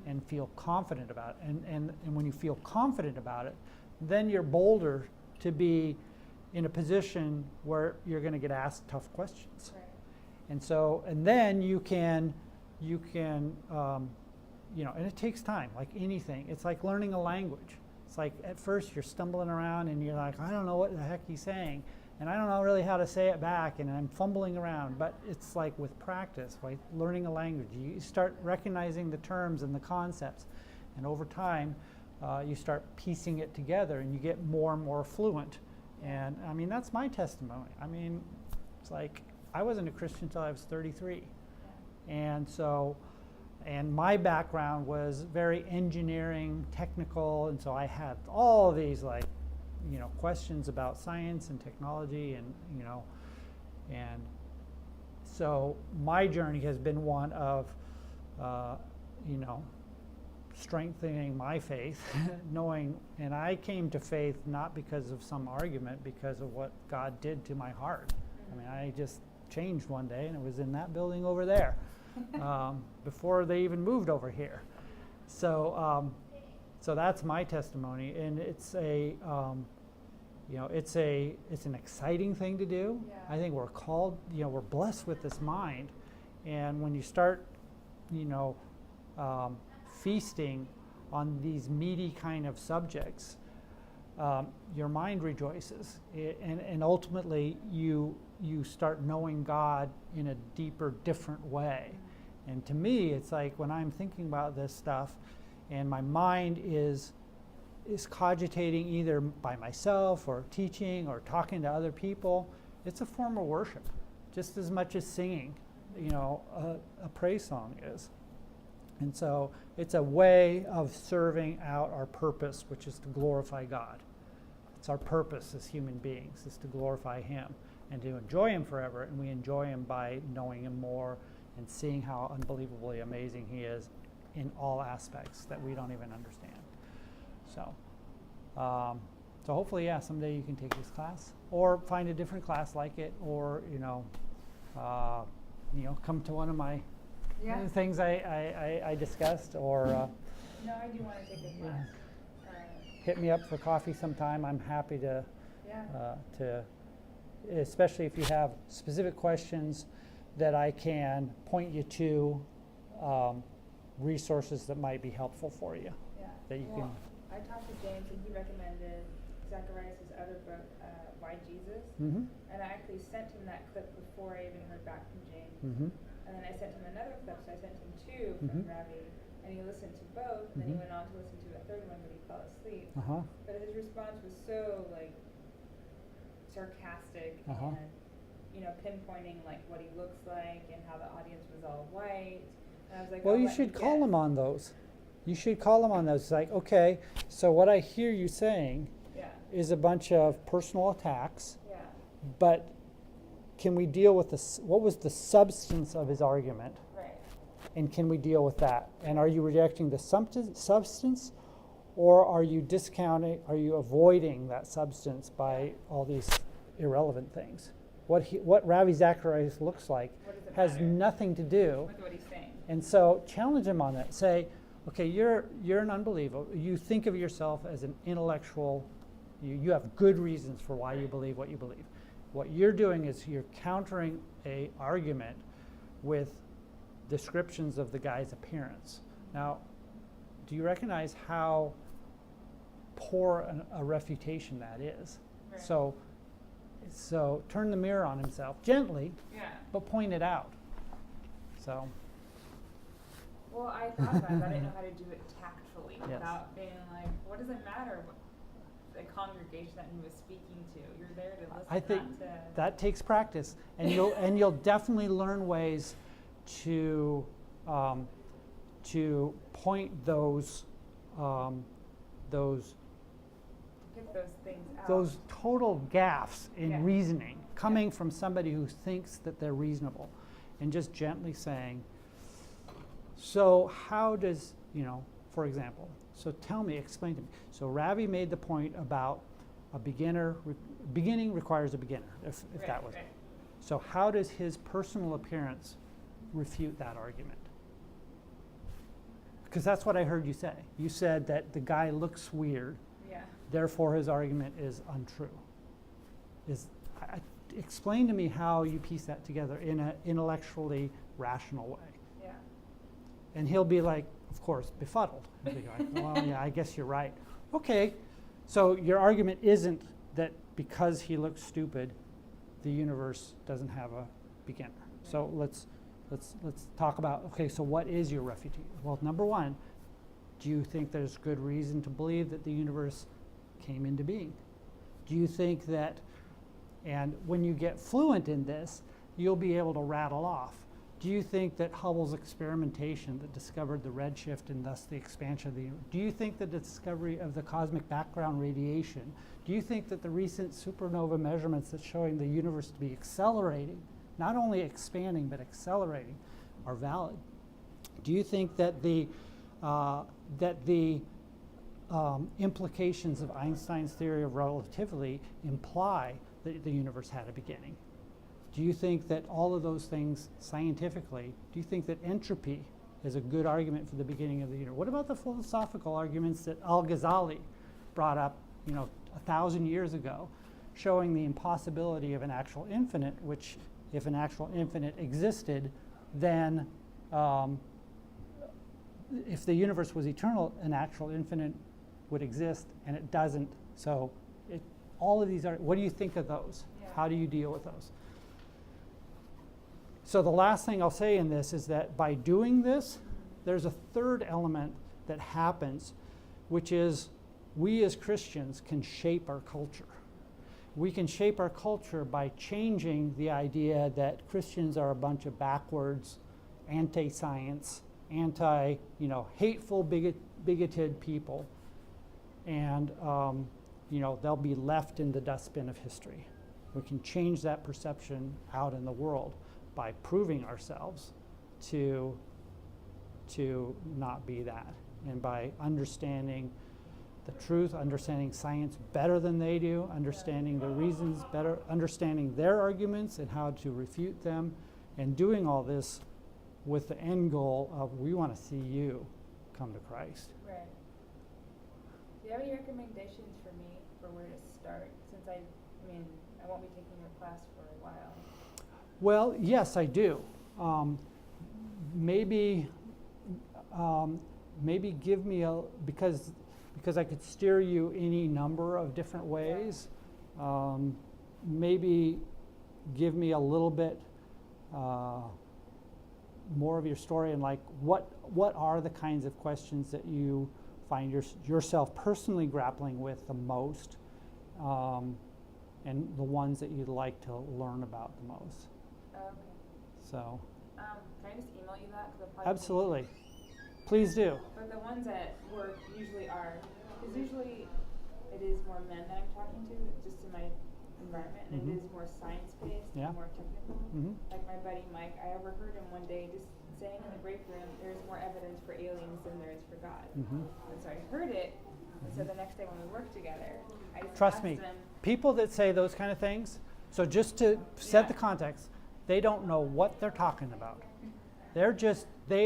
and feel confident about it. And when you feel confident about it, then you're bolder to be in a position where you're going to get asked tough questions. Right. And then you can, and it takes time, like anything. It's like learning a language. It's like at first you're stumbling around and you're like, I don't know what the heck he's saying, and I don't know really how to say it back, and I'm fumbling around. But it's like with practice, like learning a language. You start recognizing the terms and the concepts, and over time, you start piecing it together, and you get more and more fluent. And I mean, that's my testimony. I mean, it's like I wasn't a Christian until I was 33. Yeah. And so, and my background was very engineering, technical, and so I had all these like, you know, questions about science and technology and, you know, and so my journey has been one of, you know, strengthening my faith, knowing, and I came to faith not because of some argument, because of what God did to my heart. I mean, I just changed one day, and it was in that building over there, before they even moved over here. So, so that's my testimony, and it's a, you know, it's an exciting thing to do. Yeah. I think we're called, you know, we're blessed with this mind, and when you start, you know, feasting on these meaty kind of subjects, your mind rejoices, and ultimately you start knowing God in a deeper, different way. And to me, it's like when I'm thinking about this stuff, and my mind is cogitating either by myself or teaching or talking to other people, it's a form of worship, just as much as singing, you know, a praise song is. And so it's a way of serving out our purpose, which is to glorify God. It's our purpose as human beings, is to glorify Him and to enjoy Him forever. And we enjoy Him by knowing Him more and seeing how unbelievably amazing He is in all aspects that we don't even understand. So, so hopefully, yeah, someday you can take this class or find a different class like it, or you know, come to one of my Yeah. things I discussed, or No, I do want to take a class. hit me up for coffee sometime. I'm happy to, Yeah. Especially if you have specific questions that I can point you to, resources that might be helpful for you. Yeah. That you Well, I talked to James, and he recommended Zacharias' other book, Why Jesus? can. And I actually sent him that clip before I even heard back from James. Mm-hmm. And then I sent him another clip, so I sent him two from Mhm. Ravi, and he listened to both, and then he Mhm. went on to listen to a third one, but he fell asleep. Uh huh. But his response was so like sarcastic Uh-huh. and, you know, pinpointing like what he looks like and how the audience was all white. And I was like, Well, "Oh, you let me should call guess." them on those. You should call them on those. It's like, okay, so what I hear you saying Yeah, is a bunch of personal attacks, yeah, but can we deal with this? What was the substance of his argument? right. And can we deal with that? And are you rejecting the substance, or are you discounting, are you avoiding that substance by all these irrelevant things? What Ravi Zacharias looks like What does it has matter? nothing to do. With what he's saying. And so challenge him on that. Say, okay, you're an unbeliever. You think of yourself as an intellectual. You have good reasons for why you believe what you believe. What you're doing is you're countering a argument with descriptions of the guy's appearance. Now, do you recognize how poor a refutation that is? Right. So turn the mirror on himself gently, Yeah. but point it out. So. Well, I thought about it, but I didn't know how to do it tactfully Yes. without being like, what does it matter what the congregation that he was speaking to? You're there to listen, I think not to. that takes practice, and you'll definitely learn ways to point those Get those things out. those total gaffes in Yeah. reasoning coming from somebody who thinks that they're reasonable, and just gently saying, so how does, for example, so tell me, explain to me. So Ravi made the point about a beginning requires a beginner, if Right, that was right. it. So how does his personal appearance refute that argument? Because that's what I heard you say. You said that the guy looks weird, Yeah. therefore his argument is untrue. Explain to me how you piece that together in an intellectually rational way. Yeah. And he'll be like, of course, befuddled. He'll be like, well, yeah, I guess you're right. Okay, so your argument isn't that because he looks stupid, the universe doesn't have a beginner. So let's talk about, okay, so what is your refutation? Well, number one, do you think there's good reason to believe that the universe came into being? Do you think that, and when you get fluent in this, you'll be able to rattle off. Do you think that Hubble's experimentation that discovered the redshift and thus the expansion of the universe? Do you think that the discovery of the cosmic background radiation? Do you think that the recent supernova measurements that's showing the universe to be accelerating, not only expanding but accelerating, are valid? Do you think that the implications of Einstein's theory of relativity imply that the universe had a beginning? Do you think that all of those things scientifically, do you think that entropy is a good argument for the beginning of the universe? What about the philosophical arguments that Al-Ghazali brought up, 1,000 years ago, showing the impossibility of an actual infinite, which if an actual infinite existed, then if the universe was eternal, an actual infinite would exist, and it doesn't. So all of these are, what do you think of those? Yeah. How do you deal with those? So the last thing I'll say in this is that by doing this, there's a third element that happens, which is we as Christians can shape our culture. We can shape our culture by changing the idea that Christians are a bunch of backwards, anti-science, hateful, bigoted people, and they'll be left in the dustbin of history. We can change that perception out in the world by proving ourselves to not be that, and by understanding the truth, understanding science better than they do, understanding the reasons better, understanding their arguments and how to refute them, and doing all this with the end goal of we want to see you come to Christ. Right. Do you have any recommendations for me for where to start? Since I won't be taking your class for a while. Well, yes, I do. Maybe give me because I could steer you any number of different ways. Maybe give me a little bit more of your story, and like what are the kinds of questions that you find yourself personally grappling with the most, and the ones that you'd like to learn about the most. Okay. So. Can I just email you that? 'Cause I'll probably Absolutely. Please do. But the ones at work usually are, because usually it is more men that I'm talking to, just in my environment, and Mhm. it is more science-based, Yeah. and more technical. Mhm. Like my buddy Mike, I overheard him one day just saying in the break room, there's more evidence for aliens than there is for God. Mhm. And so I heard it, and so the next day when we worked together, I just Trust asked me, him, people that say those kind of things, so just to set the Yeah. context, they don't know what they're talking about. They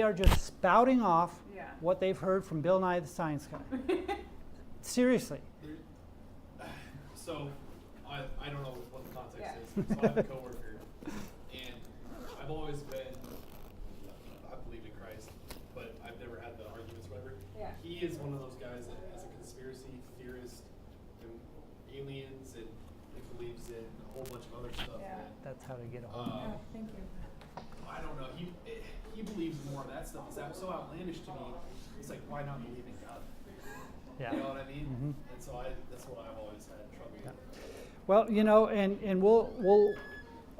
are just spouting off yeah. what they've heard from Bill Nye the Science Guy. Seriously. So, I don't know what the context Yeah. is. So I have a coworker, and I've always been, I believe in Christ, but I've never had the arguments or whatever. Yeah. He is one of those guys that is a conspiracy theorist and aliens, and he believes in a whole bunch of other stuff. Yeah. That's how they get a hold. Oh, thank you. I don't know. He believes in more of that stuff. It's so outlandish to me. It's like, why not believe in God? Yeah. You know what I mean? Mhm. And so that's what I've always had trouble with. Well, and we'll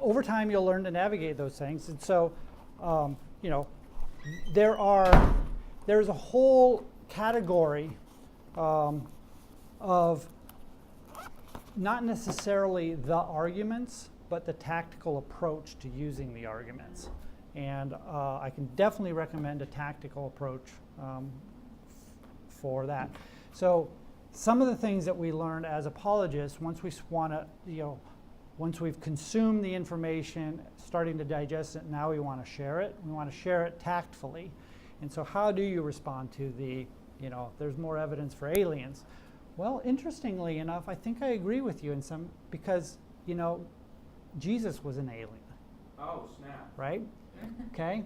over time you'll learn to navigate those things, and so there's a whole category of not necessarily the arguments, but the tactical approach to using the arguments, and I can definitely recommend a tactical approach for that. So some of the things that we learned as apologists, once we've consumed the information, starting to digest it, now we want to share it. We want to share it tactfully. And so how do you respond to there's more evidence for aliens? Well, interestingly enough, I think I agree with you in some, because, Jesus was an alien, Oh, snap. right? Okay?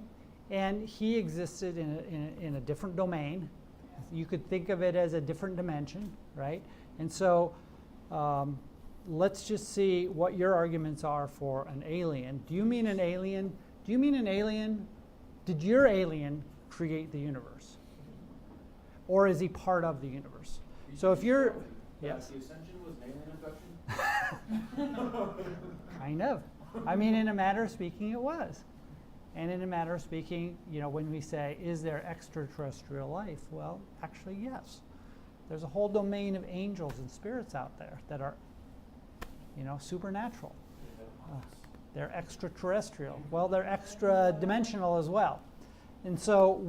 And he existed in a different domain. You could think of it as a different dimension, right? And so let's just see what your arguments are for an alien. Do you mean an alien? Did your alien create the universe? Or is he part of the universe? So if you're, yes, The ascension was an alien abduction? kind of. I mean, in a manner of speaking, it was. And in a manner of speaking, when we say, is there extraterrestrial life? Well, actually, yes. There's a whole domain of angels and spirits out there that are, supernatural. They're extraterrestrial. Well, they're extra dimensional as well. And so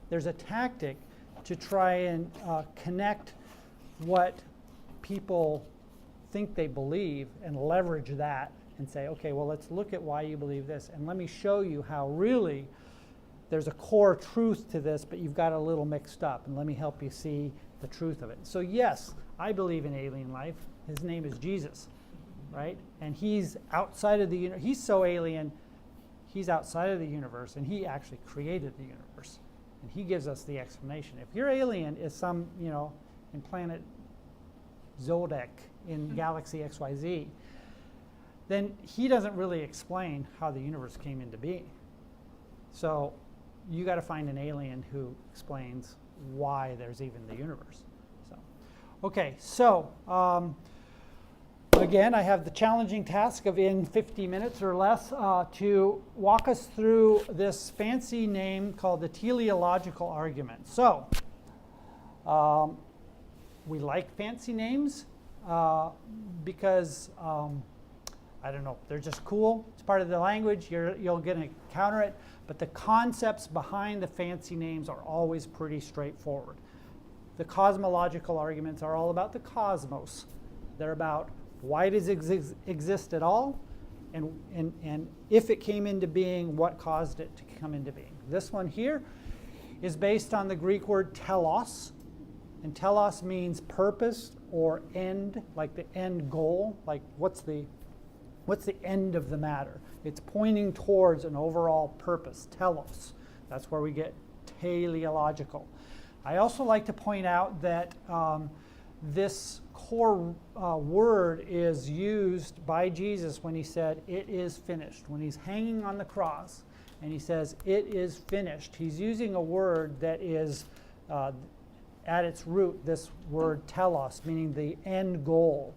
there's a tactic to try and connect what people think they believe and leverage that and say, okay, well, let's look at why you believe this. And let me show you how really there's a core truth to this, but you've got a little mixed up. And let me help you see the truth of it. So yes, I believe in alien life. His name is Jesus, right? And he's outside of the universe. He's so alien, he's outside of the universe, and he actually created the universe. And he gives us the explanation. If your alien is some, in planet Zodek in galaxy XYZ, then he doesn't really explain how the universe came into being. So you got to find an alien who explains why there's even the universe. Okay, so again, I have the challenging task of in 50 minutes or less to walk us through this fancy name called the teleological argument. So we like fancy names because I don't know, they're just cool. It's part of the language. You'll get to encounter it. But the concepts behind the fancy names are always pretty straightforward. The cosmological arguments are all about the cosmos. They're about why does it exist at all, and if it came into being, what caused it to come into being. This one here is based on the Greek word telos. And telos means purpose or end, like the end goal. Like what's the end of the matter? It's pointing towards an overall purpose, telos. That's where we get teleological. I also like to point out that this core word is used by Jesus when he said, "It is finished." When he's hanging on the cross and he says, "It is finished," he's using a word that is at its root, this word telos, meaning the end goal.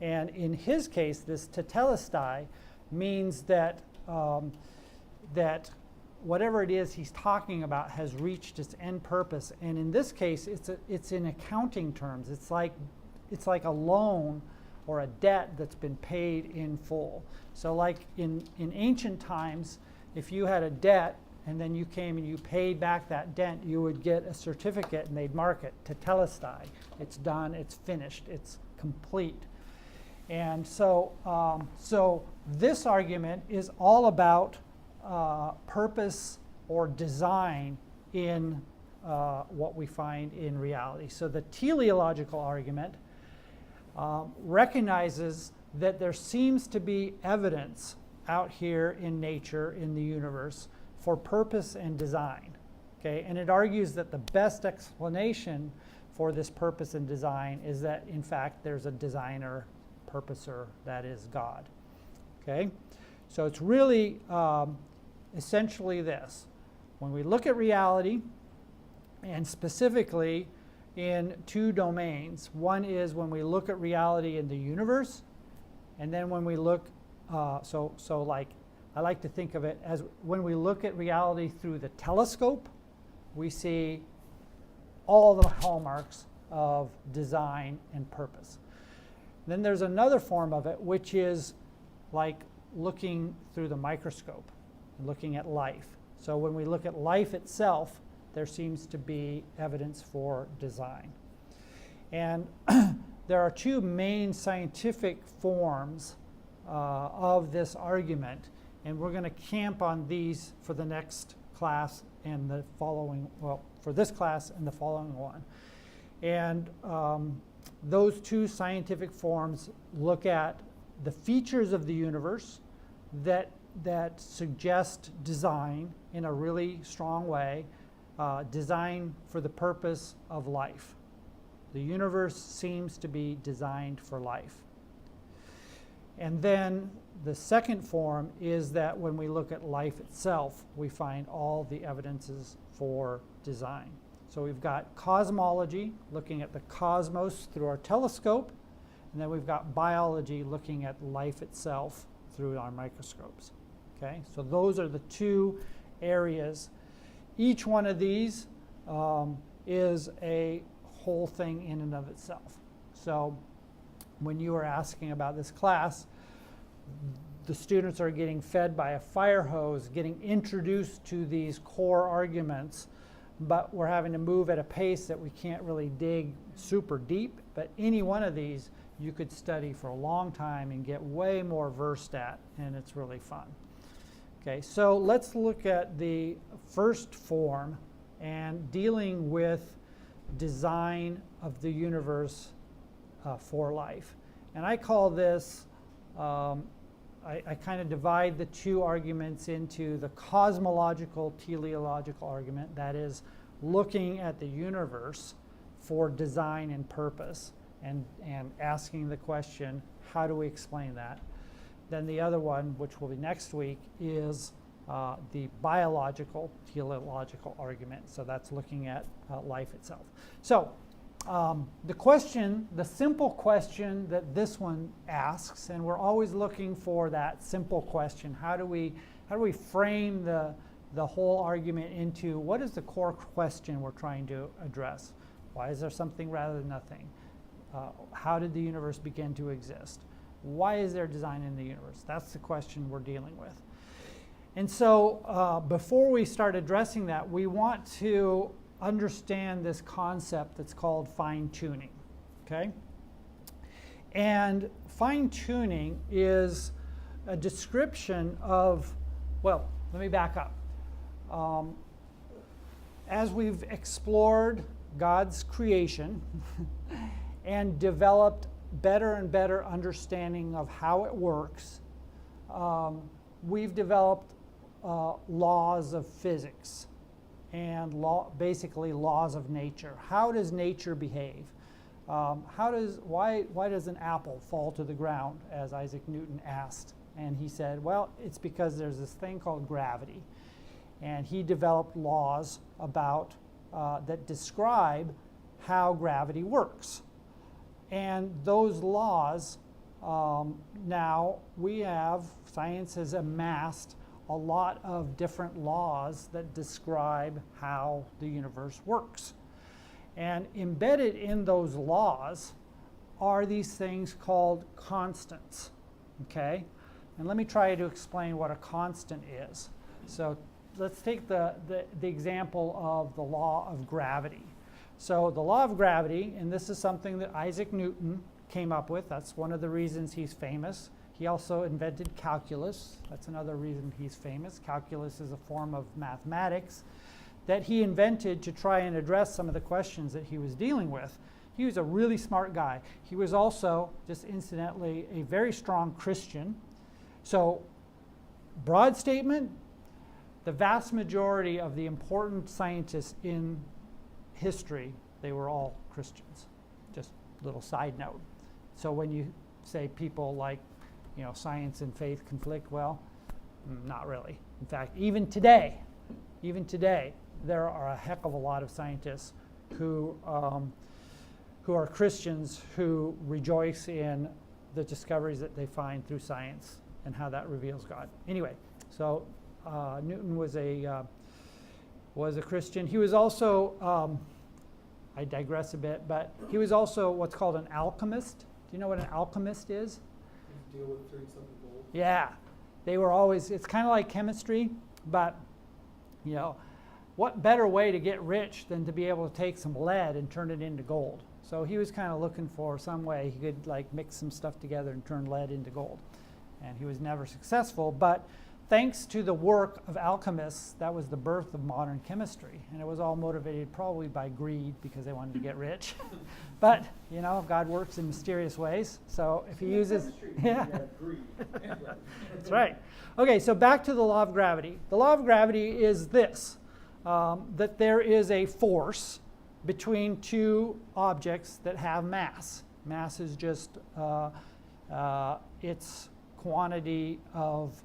And in his case, this tetelestai means that that whatever it is he's talking about has reached its end purpose. And in this case, it's in accounting terms. It's like a loan or a debt that's been paid in full. So like in ancient times, if you had a debt and then you came and you paid back that debt, you would get a certificate and they'd mark it tetelestai. It's done, it's finished, it's complete. And so this argument is all about purpose or design in what we find in reality. So the teleological argument recognizes that there seems to be evidence out here in nature, in the universe, for purpose and design. Okay? And it argues that the best explanation for this purpose and design is that, in fact, there's a designer, purposer, that is God. Okay? So it's really essentially this. When we look at reality, and specifically in two domains, one is when we look at reality in the universe, and then when we look, like I like to think of it as when we look at reality through the telescope, we see all the hallmarks of design and purpose. Then there's another form of it, which is like looking through the microscope, looking at life. So when we look at life itself, there seems to be evidence for design. And there are two main scientific forms of this argument, and we're going to camp on these for the next class and the following, for this class and the following one. And those two scientific forms look at the features of the universe that suggest design in a really strong way, design for the purpose of life. The universe seems to be designed for life. And then the second form is that when we look at life itself, we find all the evidences for design. So we've got cosmology, looking at the cosmos through our telescope, and then we've got biology looking at life itself through our microscopes. Okay, so those are the two areas. Each one of these is a whole thing in and of itself. So when you are asking about this class, the students are getting fed by a fire hose, getting introduced to these core arguments, but we're having to move at a pace that we can't really dig super deep. But any one of these you could study for a long time and get way more versed at, and it's really fun. Okay, so let's look at the first form and dealing with design of the universe for life. And I call this, I kind of divide the two arguments into the cosmological teleological argument, that is looking at the universe for design and purpose and asking the question, how do we explain that? Then the other one, which will be next week, is the biological teleological argument. So that's looking at life itself. So the question, the simple question that this one asks, and we're always looking for that simple question, how do we frame the whole argument into what is the core question we're trying to address? Why is there something rather than nothing? How did the universe begin to exist? Why is there design in the universe? That's the question we're dealing with. And so before we start addressing that, we want to understand this concept that's called fine-tuning, okay? And fine-tuning is a description of, well, let me back up. As we've explored God's creation and developed better and better understanding of how it works, we've developed laws of physics and basically laws of nature. How does nature behave? Why does an apple fall to the ground, as Isaac Newton asked? And he said, well, it's because there's this thing called gravity. And he developed laws about that describe how gravity works. And those laws, now science has amassed a lot of different laws that describe how the universe works. And embedded in those laws are these things called constants, okay? And let me try to explain what a constant is. So let's take the example of the law of gravity. So the law of gravity, and this is something that Isaac Newton came up with. That's one of the reasons he's famous. He also invented calculus. That's another reason he's famous. Calculus is a form of mathematics that he invented to try and address some of the questions that he was dealing with. He was a really smart guy. He was also, just incidentally, a very strong Christian. So, broad statement, the vast majority of the important scientists in history, they were all Christians. Just a little side note. So when you say people like, science and faith conflict, well, not really. In fact, even today, there are a heck of a lot of scientists who are Christians who rejoice in the discoveries that they find through science and how that reveals God. Anyway, so Newton was a Christian. He was also, I digress a bit, but he was also what's called an alchemist. Do you know what an alchemist is? Deal with turning something gold. Yeah, they were always, it's kind of like chemistry, but, what better way to get rich than to be able to take some lead and turn it into gold? So he was kind of looking for some way he could mix some stuff together and turn lead into gold. And he was never successful, but thanks to the work of alchemists, that was the birth of modern chemistry. And it was all motivated probably by greed because they wanted to get rich. But, God works in mysterious ways. So if he uses... Yeah. That's right. Okay, so back to the law of gravity. The law of gravity is this, that there is a force between two objects that have mass. Mass is just its quantity of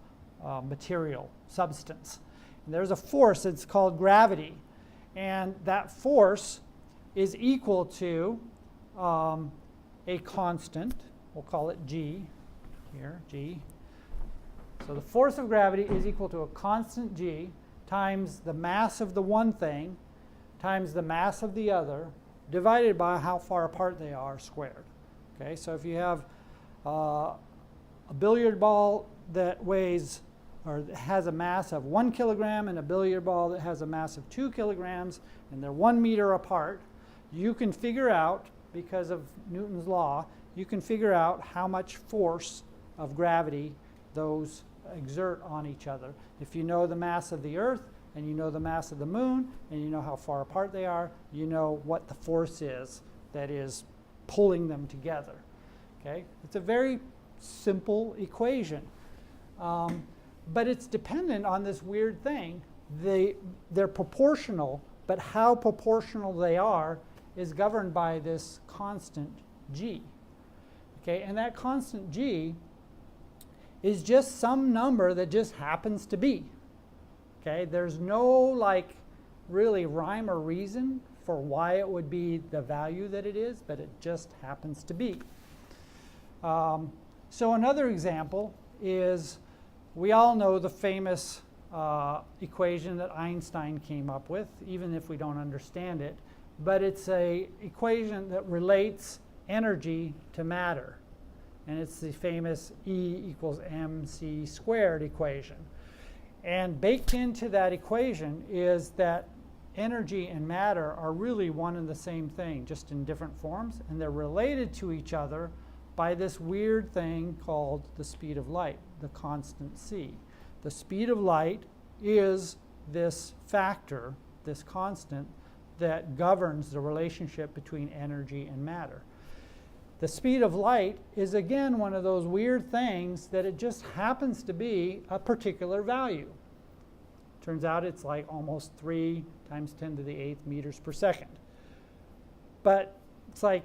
material, substance. And there's a force that's called gravity. And that force is equal to a constant, we'll call it G, here, G. So the force of gravity is equal to a constant g times the mass of the one thing times the mass of the other divided by how far apart they are squared. Okay, so if you have a billiard ball that weighs or has a mass of 1 kilogram and a billiard ball that has a mass of 2 kilograms and they're 1 meter apart, you can figure out, because of Newton's law, you can figure out how much force of gravity those exert on each other. If you know the mass of the Earth and you know the mass of the Moon and you know how far apart they are, you know what the force is that is pulling them together. Okay? It's a very simple equation. But it's dependent on this weird thing. They're proportional, but how proportional they are is governed by this constant g. Okay, and that constant g is just some number that just happens to be. Okay, there's no like really rhyme or reason for why it would be the value that it is, but it just happens to be. So another example is, we all know the famous equation that Einstein came up with, even if we don't understand it, but it's an equation that relates energy to matter. And it's the famous E equals mc squared equation. And baked into that equation is that energy and matter are really one and the same thing, just in different forms, and they're related to each other by this weird thing called the speed of light, the constant c. The speed of light is this factor, this constant, that governs the relationship between energy and matter. The speed of light is again one of those weird things that it just happens to be a particular value. Turns out it's like almost 3 times 10 to the 8th meters per second. But it's like,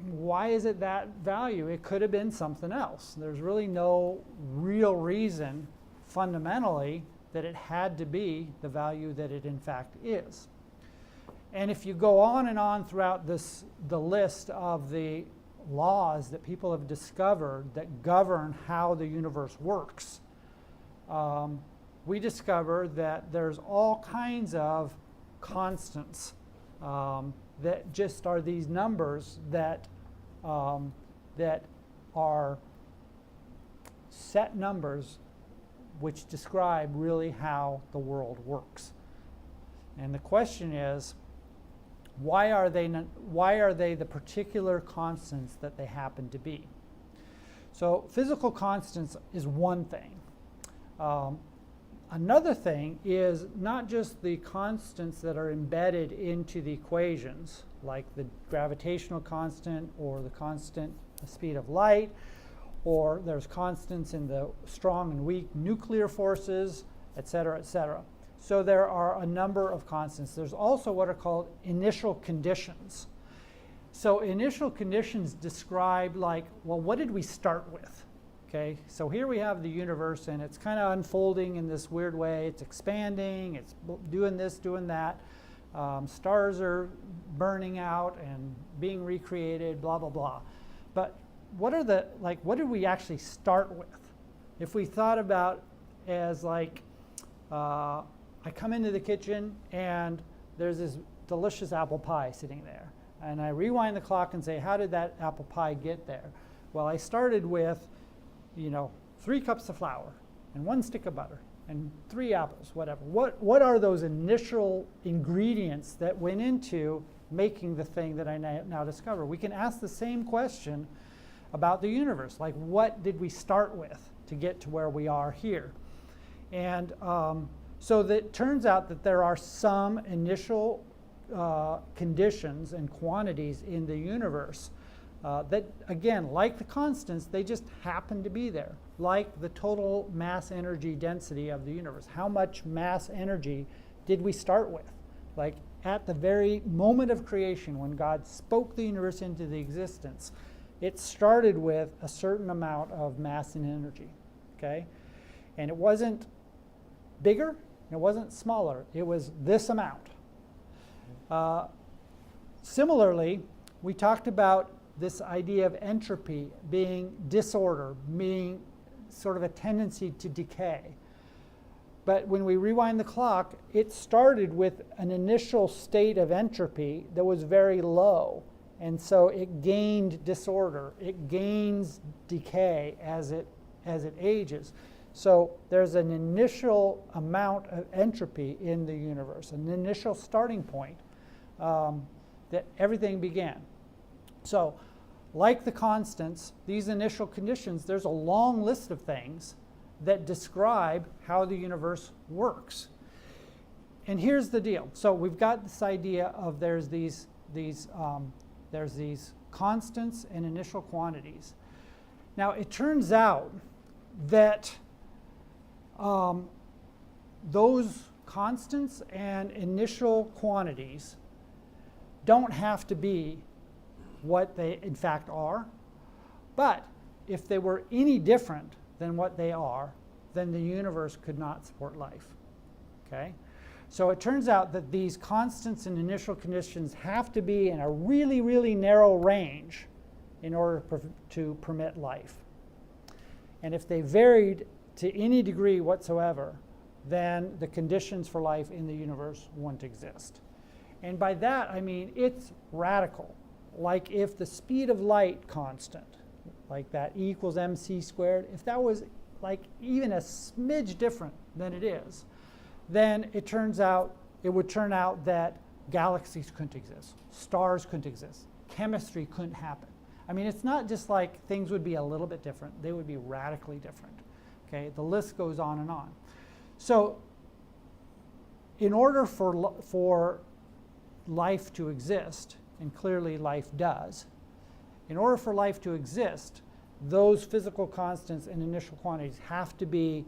why is it that value? It could have been something else. There's really no real reason fundamentally that it had to be the value that it in fact is. And if you go on and on throughout the list of the laws that people have discovered that govern how the universe works, we discover that there's all kinds of constants that just are these numbers that that are set numbers which describe really how the world works. And the question is, why are they the particular constants that they happen to be? So physical constants is one thing. Another thing is not just the constants that are embedded into the equations, like the gravitational constant or the constant speed of light, or there's constants in the strong and weak nuclear forces, et cetera, et cetera. So there are a number of constants. There's also what are called initial conditions. So initial conditions describe, like, well, what did we start with? Okay, so here we have the universe, and it's kind of unfolding in this weird way. It's expanding, it's doing this, doing that. Stars are burning out and being recreated, blah, blah, blah. But what did we actually start with? If we thought about as like, I come into the kitchen and there's this delicious apple pie sitting there. And I rewind the clock and say, how did that apple pie get there? Well, I started with 3 cups of flour and 1 stick of butter and 3 apples, whatever. What are those initial ingredients that went into making the thing that I now discover? We can ask the same question about the universe. Like, what did we start with to get to where we are here? And so that turns out that there are some initial conditions and quantities in the universe that, again, like the constants, they just happen to be there, like the total mass energy density of the universe. How much mass energy did we start with? Like at the very moment of creation, when God spoke the universe into the existence, it started with a certain amount of mass and energy, okay? And it wasn't bigger, it wasn't smaller, it was this amount. Similarly, we talked about this idea of entropy being disorder, being sort of a tendency to decay. But when we rewind the clock, it started with an initial state of entropy that was very low. And so it gained disorder. It gains decay as it ages. So there's an initial amount of entropy in the universe, an initial starting point that everything began. So like the constants, these initial conditions, there's a long list of things that describe how the universe works. And here's the deal. So we've got this idea of there's these constants and initial quantities. Now it turns out that those constants and initial quantities don't have to be what they in fact are, but if they were any different than what they are, then the universe could not support life. Okay? So it turns out that these constants and initial conditions have to be in a really, really narrow range in order to permit life. And if they varied to any degree whatsoever, then the conditions for life in the universe wouldn't exist. And by that, I mean it's radical. Like if the speed of light constant, like that E equals mc squared, if that was like even a smidge different than it is, then it would turn out that galaxies couldn't exist, stars couldn't exist, chemistry couldn't happen. I mean, it's not just like things would be a little bit different, they would be radically different. Okay, the list goes on and on. So in order for life to exist, and clearly life does, in order for life to exist, those physical constants and initial quantities have to be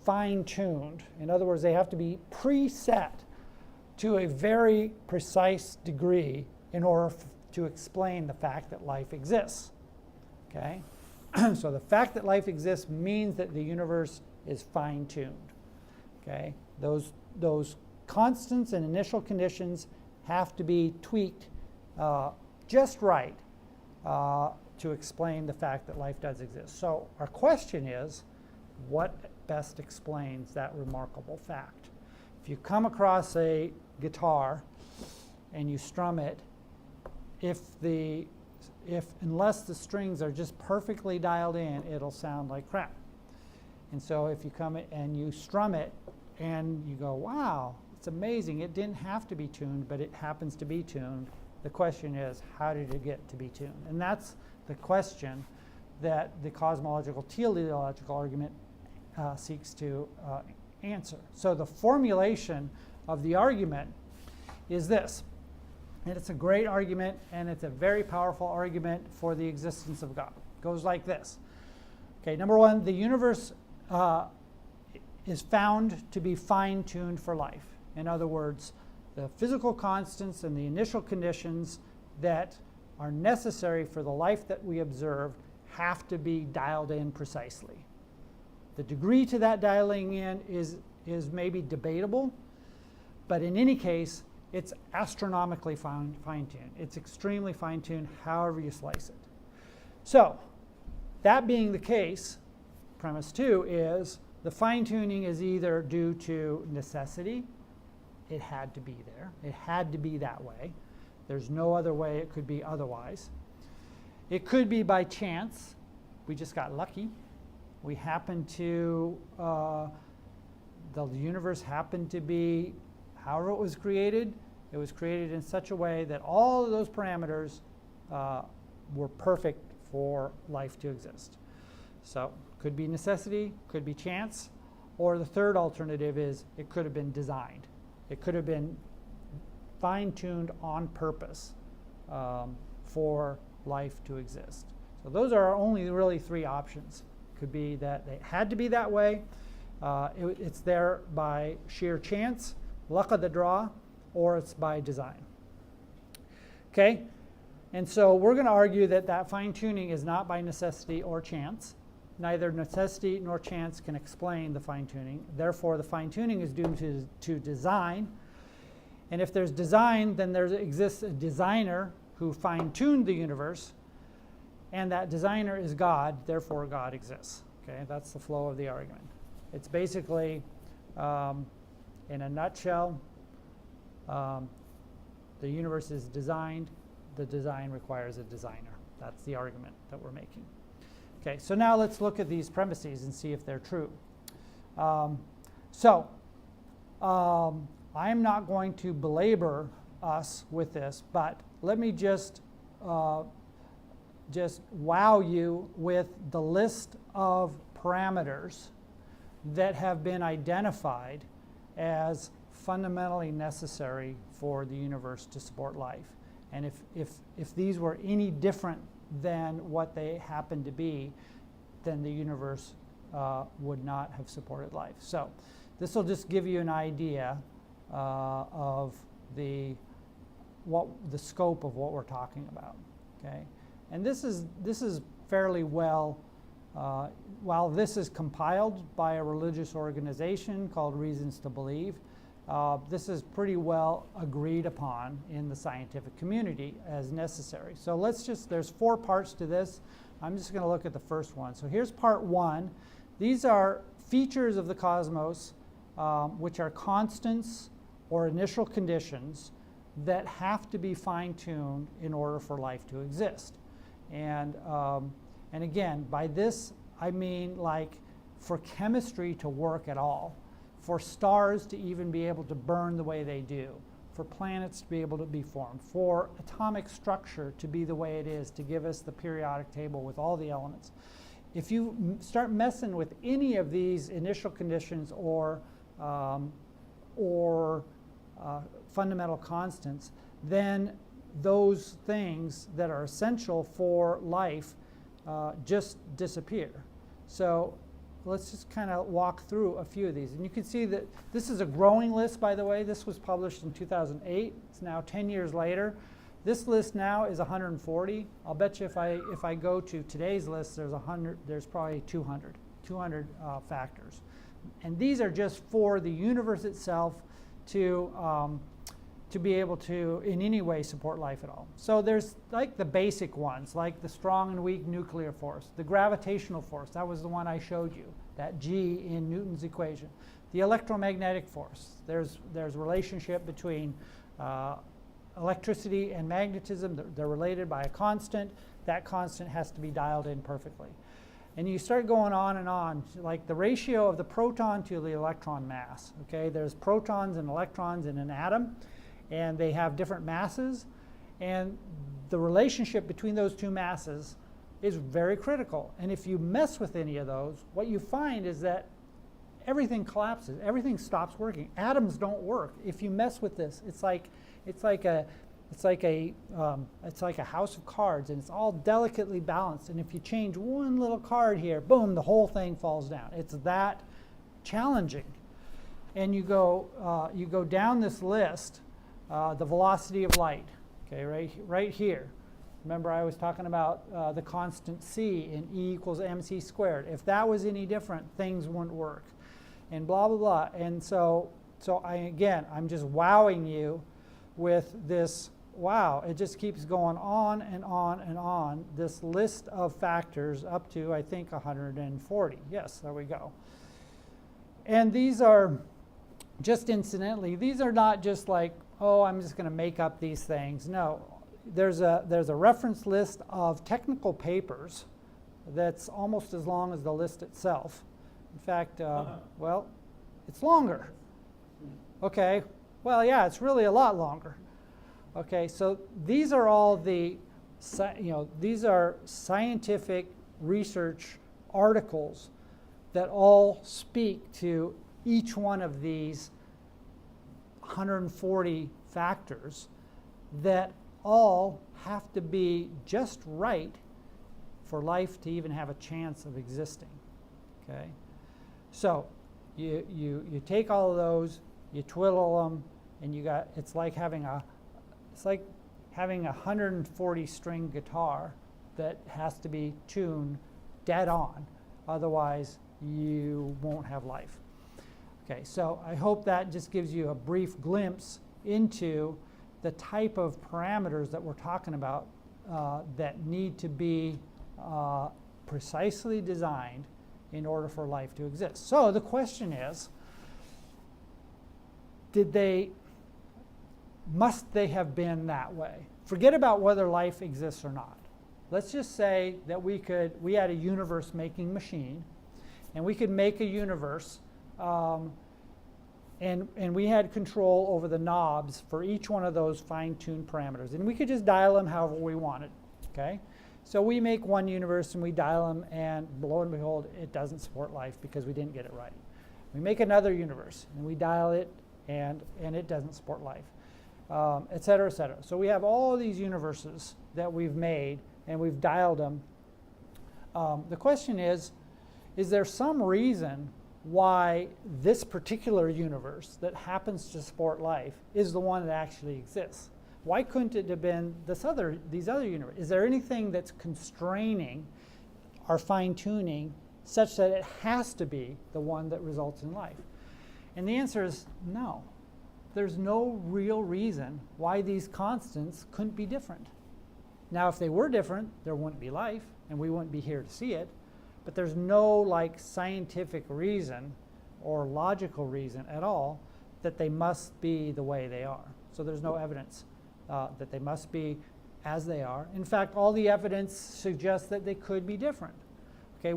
fine-tuned. In other words, they have to be preset to a very precise degree in order to explain the fact that life exists. Okay? So the fact that life exists means that the universe is fine-tuned. Okay? Those constants and initial conditions have to be tweaked just right to explain the fact that life does exist. So our question is, what best explains that remarkable fact? If you come across a guitar and you strum it, unless the strings are just perfectly dialed in, it'll sound like crap. And so if you come and you strum it and you go, wow, it's amazing, it didn't have to be tuned, but it happens to be tuned. The question is, how did it get to be tuned? And that's the question that the cosmological teleological argument seeks to answer. So the formulation of the argument is this. And it's a great argument, and it's a very powerful argument for the existence of God. It goes like this. Okay, number one, the universe is found to be fine-tuned for life. In other words, the physical constants and the initial conditions that are necessary for the life that we observe have to be dialed in precisely. The degree to that dialing in is maybe debatable, but in any case, it's astronomically fine-tuned. It's extremely fine-tuned however you slice it. So, that being the case, premise two is the fine-tuning is either due to necessity, it had to be there, it had to be that way. There's no other way it could be otherwise. It could be by chance. We just got lucky. We happened to, the universe happened to be, however it was created in such a way that all of those parameters were perfect for life to exist. So, could be necessity, could be chance, or the third alternative is it could have been designed. It could have been fine-tuned on purpose for life to exist. So those are only really three options. Could be that it had to be that way, it's there by sheer chance, luck of the draw, or it's by design. Okay? And so we're going to argue that that fine-tuning is not by necessity or chance. Neither necessity nor chance can explain the fine-tuning. Therefore, the fine-tuning is due to design. And if there's design, then there exists a designer who fine-tuned the universe, and that designer is God, therefore God exists. Okay, that's the flow of the argument. It's basically, in a nutshell, the universe is designed, the design requires a designer. That's the argument that we're making. Okay, so now let's look at these premises and see if they're true. I'm not going to belabor us with this, but let me just wow you with the list of parameters that have been identified as fundamentally necessary for the universe to support life. And if these were any different than what they happen to be, then the universe would not have supported life. So this will just give you an idea of the scope of what we're talking about. Okay, and this is fairly well. While this is compiled by a religious organization called Reasons to Believe, this is pretty well agreed upon in the scientific community as necessary. So there's 4 parts to this. I'm just going to look at the first one. So here's part 1. These are features of the cosmos, which are constants or initial conditions that have to be fine-tuned in order for life to exist. And again, by this I mean like for chemistry to work at all, for stars to even be able to burn the way they do, for planets to be able to be formed, for atomic structure to be the way it is, to give us the periodic table with all the elements. If you start messing with any of these initial conditions or fundamental constants, then those things that are essential for life just disappear. So let's just kind of walk through a few of these. And you can see that this is a growing list, by the way. This was published in 2008. It's now 10 years later. This list now is 140. I'll bet you if I go to today's list, there's probably 200 factors. And these are just for the universe itself to be able to in any way support life at all. So there's like the basic ones, like the strong and weak nuclear force, the gravitational force, that was the one I showed you, that G in Newton's equation. The electromagnetic force, there's relationship between electricity and magnetism. They're related by a constant. That constant has to be dialed in perfectly. And you start going on and on, like the ratio of the proton to the electron mass. Okay, there's protons and electrons in an atom, and they have different masses, and the relationship between those two masses is very critical. And if you mess with any of those, what you find is that everything collapses, everything stops working. Atoms don't work if you mess with this. It's like a house of cards, and it's all delicately balanced. And if you change one little card here, boom, the whole thing falls down. It's that challenging. And you go down this list. The velocity of light, okay, right here. Remember I was talking about the constant c in E equals mc squared. If that was any different, things wouldn't work. And blah, blah, blah. And so I'm just wowing you with this, wow, it just keeps going on and on and on, this list of factors up to, I think, 140. Yes, there we go. And these are, just incidentally, these are not just like, oh, I'm just going to make up these things. No, there's a reference list of technical papers that's almost as long as the list itself. In fact, well, it's longer. Okay, well, yeah, it's really a lot longer. Okay, so these are all these are scientific research articles that all speak to each one of these 140 factors that all have to be just right for life to even have a chance of existing. Okay, so you take all of those, you twiddle them, and it's like having a 140 string guitar that has to be tuned dead on, otherwise you won't have life. Okay, so I hope that just gives you a brief glimpse into the type of parameters that we're talking about that need to be precisely designed in order for life to exist. So the question is, must they have been that way? Forget about whether life exists or not. Let's just say that we had a universe-making machine, and we could make a universe, and we had control over the knobs for each one of those fine-tuned parameters, and we could just dial them however we wanted. Okay, so we make one universe and we dial them, and lo and behold, it doesn't support life because we didn't get it right. We make another universe and we dial it, and it doesn't support life, et cetera, et cetera. So we have all of these universes that we've made and we've dialed them. The question is there some reason why this particular universe that happens to support life is the one that actually exists? Why couldn't it have been these other universes? Is there anything that's constraining our fine-tuning such that it has to be the one that results in life? And the answer is no. There's no real reason why these constants couldn't be different. Now, if they were different, there wouldn't be life, and we wouldn't be here to see it. But there's no scientific reason or logical reason at all that they must be the way they are. So there's no evidence that they must be as they are. In fact, all the evidence suggests that they could be different. Okay,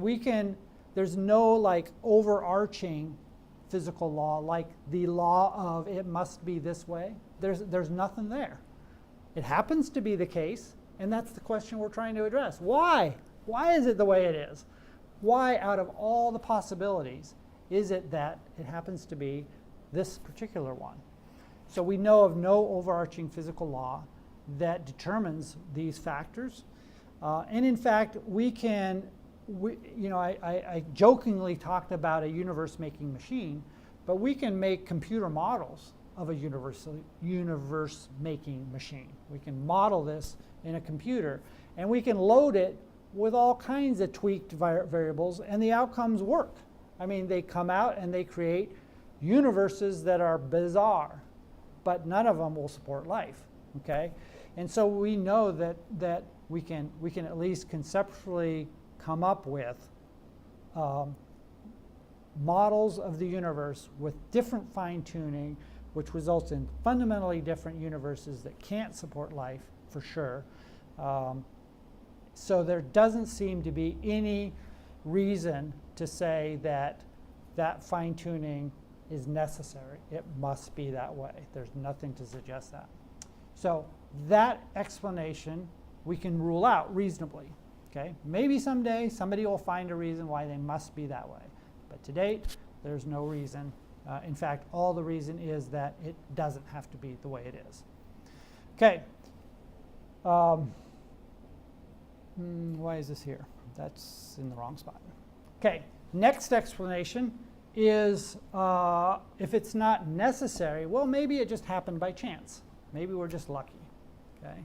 there's no overarching physical law like the law of it must be this way. There's nothing there. It happens to be the case, and that's the question we're trying to address. Why? Why is it the way it is? Why, out of all the possibilities, is it that it happens to be this particular one? So we know of no overarching physical law that determines these factors. And in fact, I jokingly talked about a universe-making machine, but we can make computer models of a universe-making machine. We can model this in a computer, and we can load it with all kinds of tweaked variables, and the outcomes work. I mean, they come out and they create universes that are bizarre, but none of them will support life. Okay, and so we know that we can at least conceptually come up with models of the universe with different fine-tuning, which results in fundamentally different universes that can't support life for sure. So there doesn't seem to be any reason to say that fine-tuning is necessary. It must be that way. There's nothing to suggest that. So that explanation we can rule out reasonably. Okay? Maybe someday somebody will find a reason why they must be that way. But to date, there's no reason. In fact, all the reason is that it doesn't have to be the way it is. Okay. Why is this here? That's in the wrong spot. Okay, next explanation is if it's not necessary, well, maybe it just happened by chance. Maybe we're just lucky. Okay,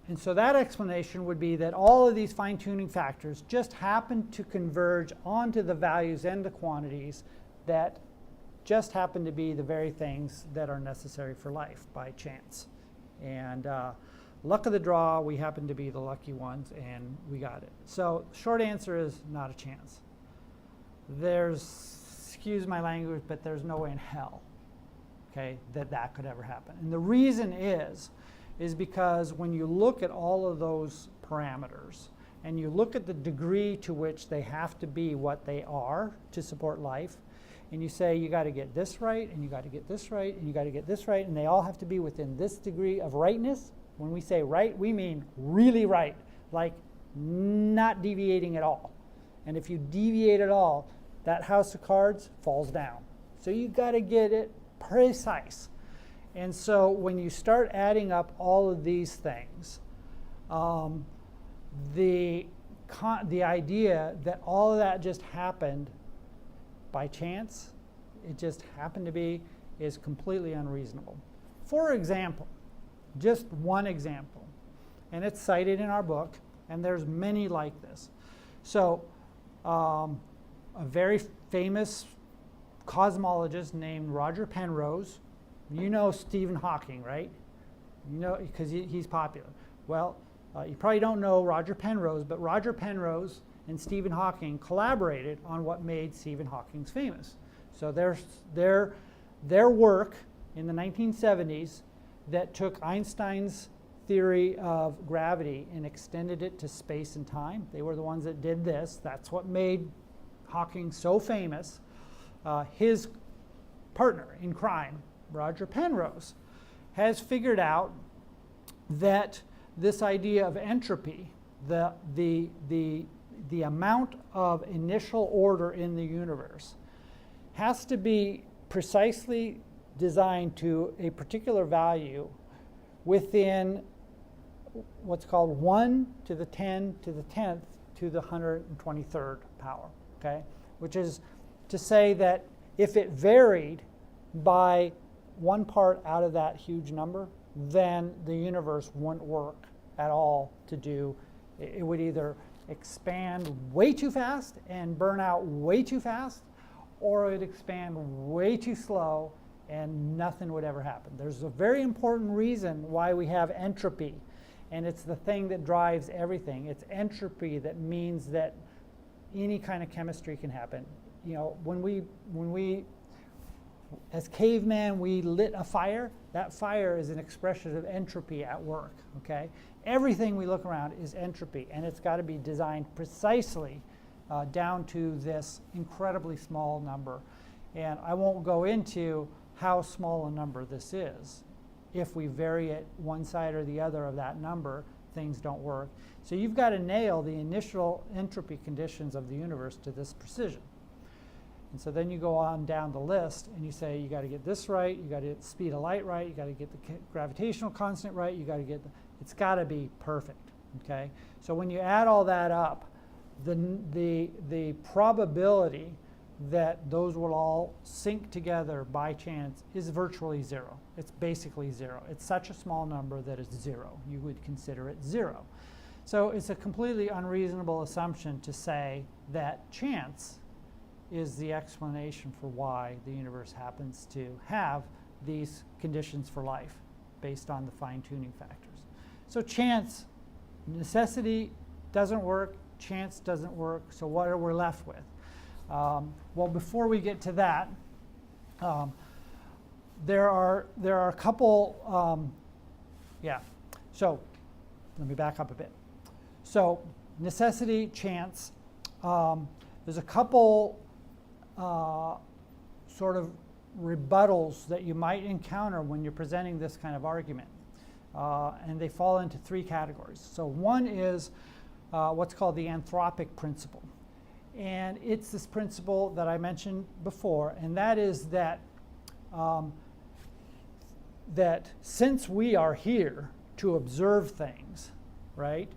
and so that explanation would be that all of these fine-tuning factors just happen to converge onto the values and the quantities that just happen to be the very things that are necessary for life by chance. And luck of the draw, we happen to be the lucky ones, and we got it. So short answer is not a chance. Excuse my language, but there's no way in hell, okay, that could ever happen. And the reason is because when you look at all of those parameters, and you look at the degree to which they have to be what they are to support life, and you say you got to get this right, and you got to get this right, and you got to get this right, and they all have to be within this degree of rightness. When we say right, we mean really right, like not deviating at all. And if you deviate at all, that house of cards falls down. So you got to get it precise. And so when you start adding up all of these things, the idea that all of that just happened by chance, it just happened to be, is completely unreasonable. For example, just one example, and it's cited in our book, and there's many like this. So a very famous cosmologist named Roger Penrose, you know Stephen Hawking, right? You know, because he's popular. Well, you probably don't know Roger Penrose, but Roger Penrose and Stephen Hawking collaborated on what made Stephen Hawking famous. So their work in the 1970s that took Einstein's theory of gravity and extended it to space and time. They were the ones that did this. That's what made Hawking so famous. His partner in crime, Roger Penrose, has figured out that this idea of entropy, the amount of initial order in the universe, has to be precisely designed to a particular value within what's called 1 to the 10 to the 10th to the 123rd power, okay? Which is to say that if it varied by one part out of that huge number, then the universe wouldn't work at all to do. It would either expand way too fast and burn out way too fast, or it would expand way too slow and nothing would ever happen. There's a very important reason why we have entropy, and it's the thing that drives everything. It's entropy that means that any kind of chemistry can happen. You know, when we as cavemen, we lit a fire. That fire is an expression of entropy at work, okay? Everything we look around is entropy, and it's got to be designed precisely down to this incredibly small number. And I won't go into how small a number this is. If we vary it one side or the other of that number, things don't work. So you've got to nail the initial entropy conditions of the universe to this precision. And so then you go on down the list and you say you got to get this right, you got to get the speed of light right, you got to get the gravitational constant right, you got to get it's got to be perfect, okay? So when you add all that up, the probability that those will all sync together by chance is virtually zero. It's basically zero. It's such a small number that it's zero. You would consider it zero. So it's a completely unreasonable assumption to say that chance is the explanation for why the universe happens to have these conditions for life based on the fine-tuning factors. So chance, necessity doesn't work, chance doesn't work, so what are we left with? Well, before we get to that, there are a couple, so let me back up a bit. So necessity, chance, there's a couple sort of rebuttals that you might encounter when you're presenting this kind of argument. And they fall into three categories. So one is what's called the anthropic principle. And it's this principle that I mentioned before, and that is that, that since we are here to observe things, right,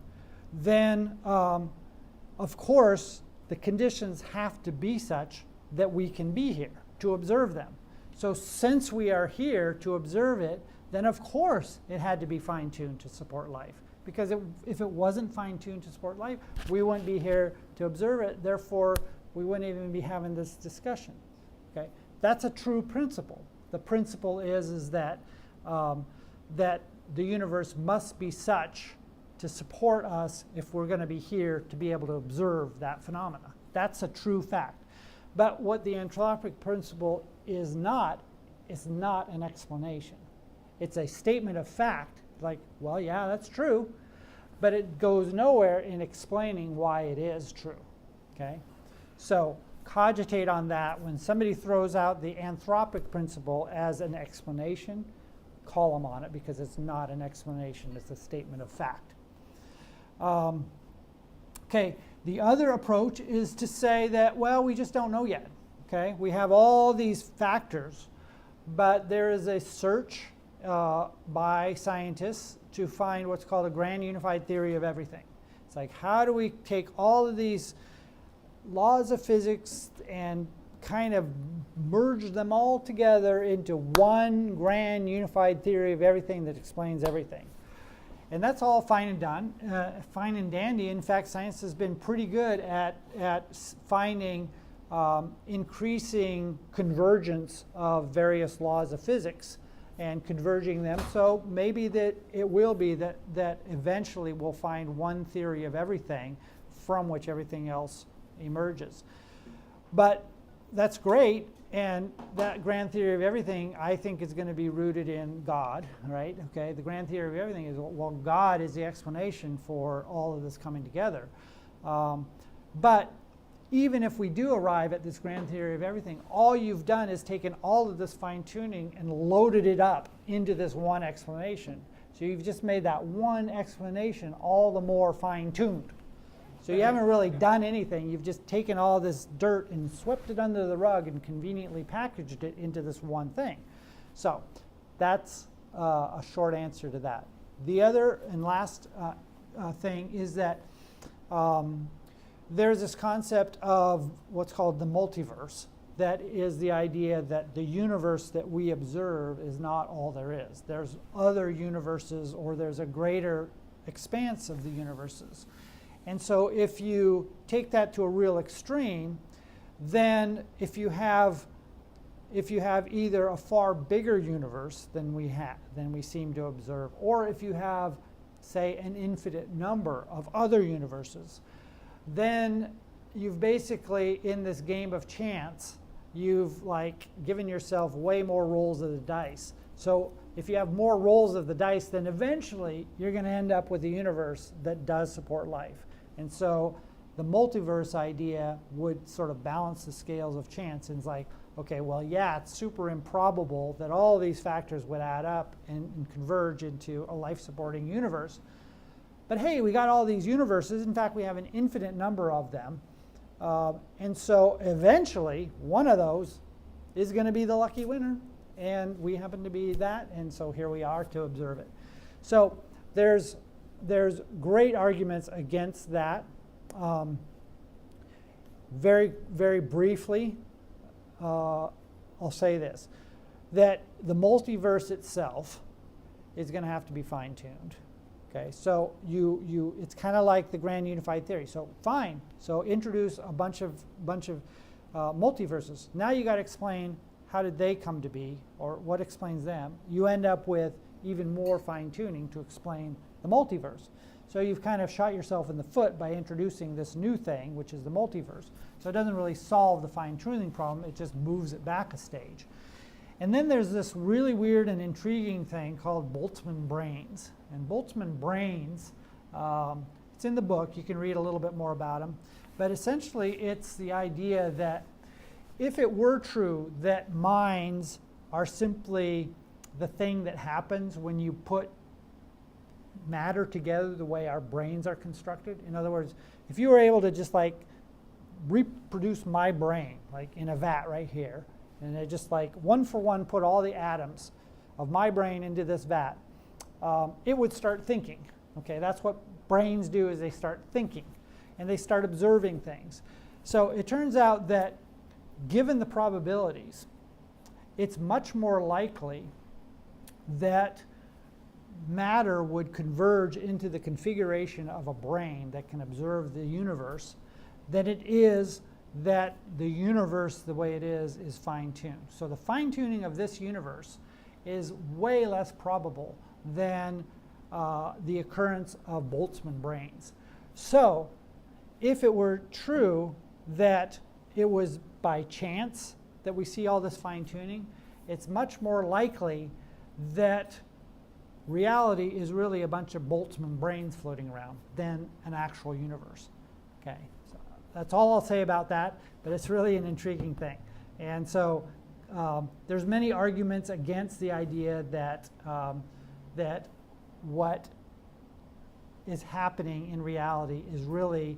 then of course the conditions have to be such that we can be here to observe them. So since we are here to observe it, then of course it had to be fine-tuned to support life. Because if it wasn't fine-tuned to support life, we wouldn't be here to observe it. Therefore, we wouldn't even be having this discussion. Okay? That's a true principle. The principle is that, that the universe must be such to support us if we're going to be here to be able to observe that phenomena. That's a true fact. But what the anthropic principle is not an explanation. It's a statement of fact. Like, well, yeah, that's true, but it goes nowhere in explaining why it is true, okay? So cogitate on that. When somebody throws out the anthropic principle as an explanation, call them on it, because it's not an explanation, it's a statement of fact. Okay, the other approach is to say that, well, we just don't know yet, okay? We have all these factors, but there is a search by scientists to find what's called a grand unified theory of everything. It's like, how do we take all of these laws of physics and kind of merge them all together into one grand unified theory of everything that explains everything? And that's all fine and done, fine and dandy. In fact, science has been pretty good at finding increasing convergence of various laws of physics and converging them. So maybe that it will be that eventually we'll find one theory of everything from which everything else emerges. But that's great, and that grand theory of everything, I think, is going to be rooted in God, right? Okay, the grand theory of everything is, well, God is the explanation for all of this coming together. But even if we do arrive at this grand theory of everything, all you've done is taken all of this fine-tuning and loaded it up into this one explanation. So you've just made that one explanation all the more fine-tuned. So you haven't really done anything. You've just taken all this dirt and swept it under the rug and conveniently packaged it into this one thing. So that's a short answer to that. The other and last thing is that there's this concept of what's called the multiverse. That is the idea that the universe that we observe is not all there is. There's other universes, or there's a greater expanse of the universes. And so if you take that to a real extreme, then if you have either a far bigger universe than we seem to observe, or if you have, say, an infinite number of other universes, then you've basically, in this game of chance, you've like given yourself way more rolls of the dice. So if you have more rolls of the dice, then eventually you're going to end up with a universe that does support life. And so the multiverse idea would sort of balance the scales of chance. And it's like, okay, well, yeah, it's super improbable that all these factors would add up and converge into a life-supporting universe. But hey, we got all these universes. In fact, we have an infinite number of them. And so eventually, one of those is going to be the lucky winner. And we happen to be that. And so here we are to observe it. So there's great arguments against that. Very, very briefly, I'll say this, that the multiverse itself is going to have to be fine-tuned. Okay, so it's kind of like the grand unified theory. So fine, so introduce a bunch of multiverses. Now you got to explain how did they come to be, or what explains them. You end up with even more fine-tuning to explain the multiverse. So you've kind of shot yourself in the foot by introducing this new thing, which is the multiverse. So it doesn't really solve the fine-tuning problem, it just moves it back a stage. And then there's this really weird and intriguing thing called Boltzmann brains. And Boltzmann brains, it's in the book, you can read a little bit more about them, but essentially it's the idea that if it were true that minds are simply the thing that happens when you put matter together the way our brains are constructed. In other words, if you were able to just like reproduce my brain, like in a vat right here, and it just like one for one put all the atoms of my brain into this vat, it would start thinking. Okay, that's what brains do, is they start thinking and they start observing things. So it turns out that given the probabilities, it's much more likely that matter would converge into the configuration of a brain that can observe the universe than it is that the universe, the way it is fine-tuned. So the fine-tuning of this universe is way less probable than the occurrence of Boltzmann brains. So if it were true that it was by chance that we see all this fine-tuning, it's much more likely that reality is really a bunch of Boltzmann brains floating around than an actual universe. Okay, so that's all I'll say about that, but it's really an intriguing thing. And so there's many arguments against the idea that that what is happening in reality is really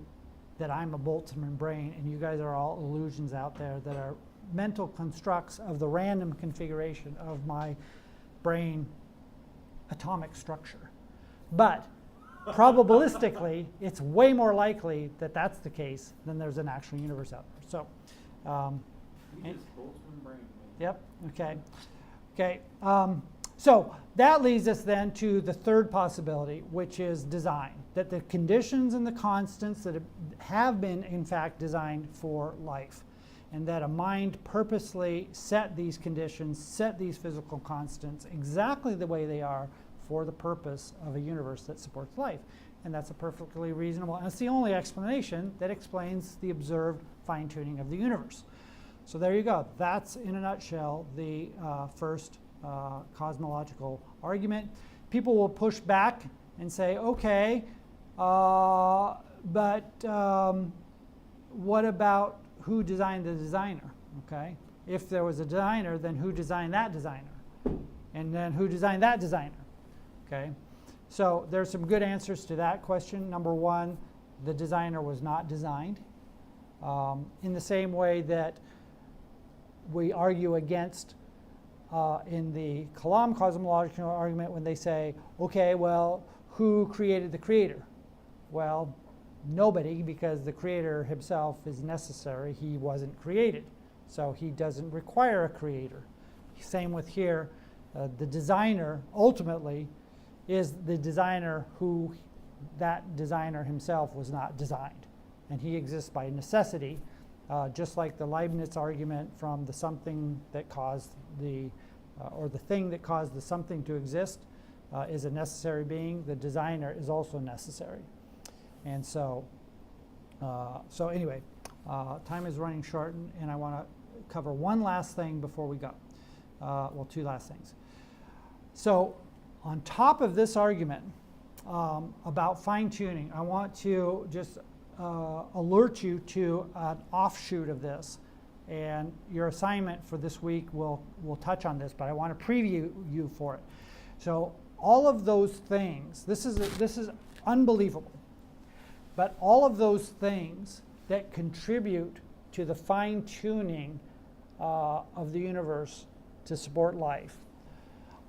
that I'm a Boltzmann brain and you guys are all illusions out there that are mental constructs of the random configuration of my brain atomic structure. But probabilistically, it's way more likely that that's the case than there's an actual universe out there. So, Boltzmann brain. yep, okay. Okay, so that leads us then to the third possibility, which is design. That the conditions and the constants that have been, in fact, designed for life. And that a mind purposely set these conditions, set these physical constants exactly the way they are for the purpose of a universe that supports life. and that's a perfectly reasonable, and it's the only explanation that explains the observed fine-tuning of the universe. So there you go. That's, in a nutshell, the first cosmological argument. People will push back and say, okay, but what about who designed the designer? Okay, if there was a designer, then who designed that designer? And then who designed that designer? Okay, so there's some good answers to that question. Number one, the designer was not designed. In the same way that we argue against in the Kalam cosmological argument when they say, okay, well, who created the creator? Well, nobody, because the creator himself is necessary. He wasn't created, so he doesn't require a creator. Same with here. The designer ultimately is the designer who that designer himself was not designed, and he exists by necessity, just like the Leibniz argument from the something that caused the or the thing that caused the something to exist is a necessary being. The designer is also necessary. And so anyway, time is running short, and I want to cover one last thing before we go. Well, two last things. So on top of this argument about fine-tuning, I want to just alert you to an offshoot of this. And your assignment for this week will touch on this, but I want to preview you for it. So all of those things, this is unbelievable, but all of those things that contribute to the fine-tuning of the universe to support life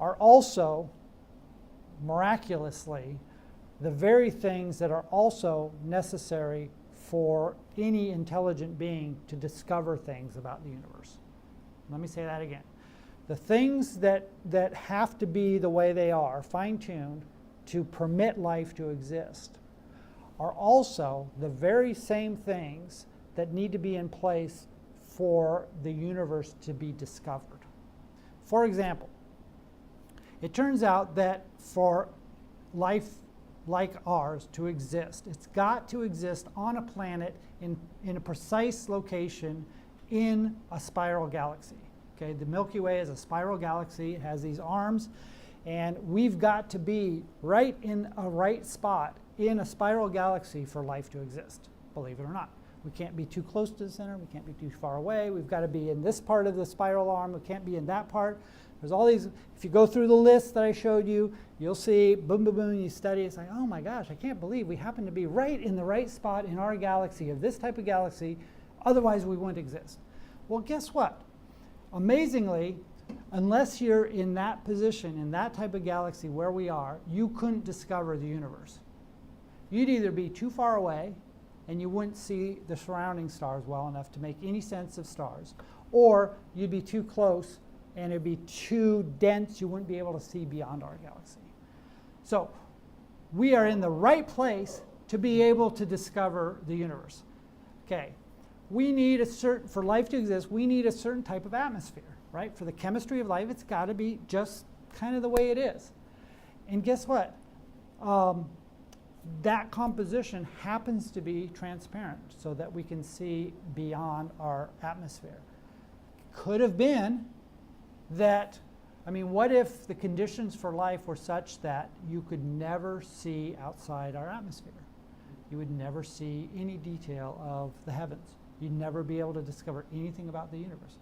are also, miraculously, the very things that are also necessary for any intelligent being to discover things about the universe. Let me say that again. The things that have to be the way they are, fine-tuned, to permit life to exist, are also the very same things that need to be in place for the universe to be discovered. For example, it turns out that for life like ours to exist, it's got to exist on a planet in a precise location in a spiral galaxy. Okay, the Milky Way is a spiral galaxy. It has these arms, and we've got to be right in a right spot in a spiral galaxy for life to exist, believe it or not. We can't be too close to the center. We can't be too far away. We've got to be in this part of the spiral arm. We can't be in that part. There's all these, if you go through the list that I showed you, you'll see, boom, boom, boom, you study, it's like, oh my gosh, I can't believe we happen to be right in the right spot in our galaxy, of this type of galaxy, otherwise we wouldn't exist. Well, guess what? Amazingly, unless you're in that position, in that type of galaxy where we are, you couldn't discover the universe. You'd either be too far away, and you wouldn't see the surrounding stars well enough to make any sense of stars, or you'd be too close and it'd be too dense, you wouldn't be able to see beyond our galaxy. So we are in the right place to be able to discover the universe. Okay, we need for life to exist, we need a certain type of atmosphere, right? For the chemistry of life, it's got to be just kind of the way it is. And guess what? That composition happens to be transparent so that we can see beyond our atmosphere. Could have been that, I mean, what if the conditions for life were such that you could never see outside our atmosphere? You would never see any detail of the heavens. You'd never be able to discover anything about the universe.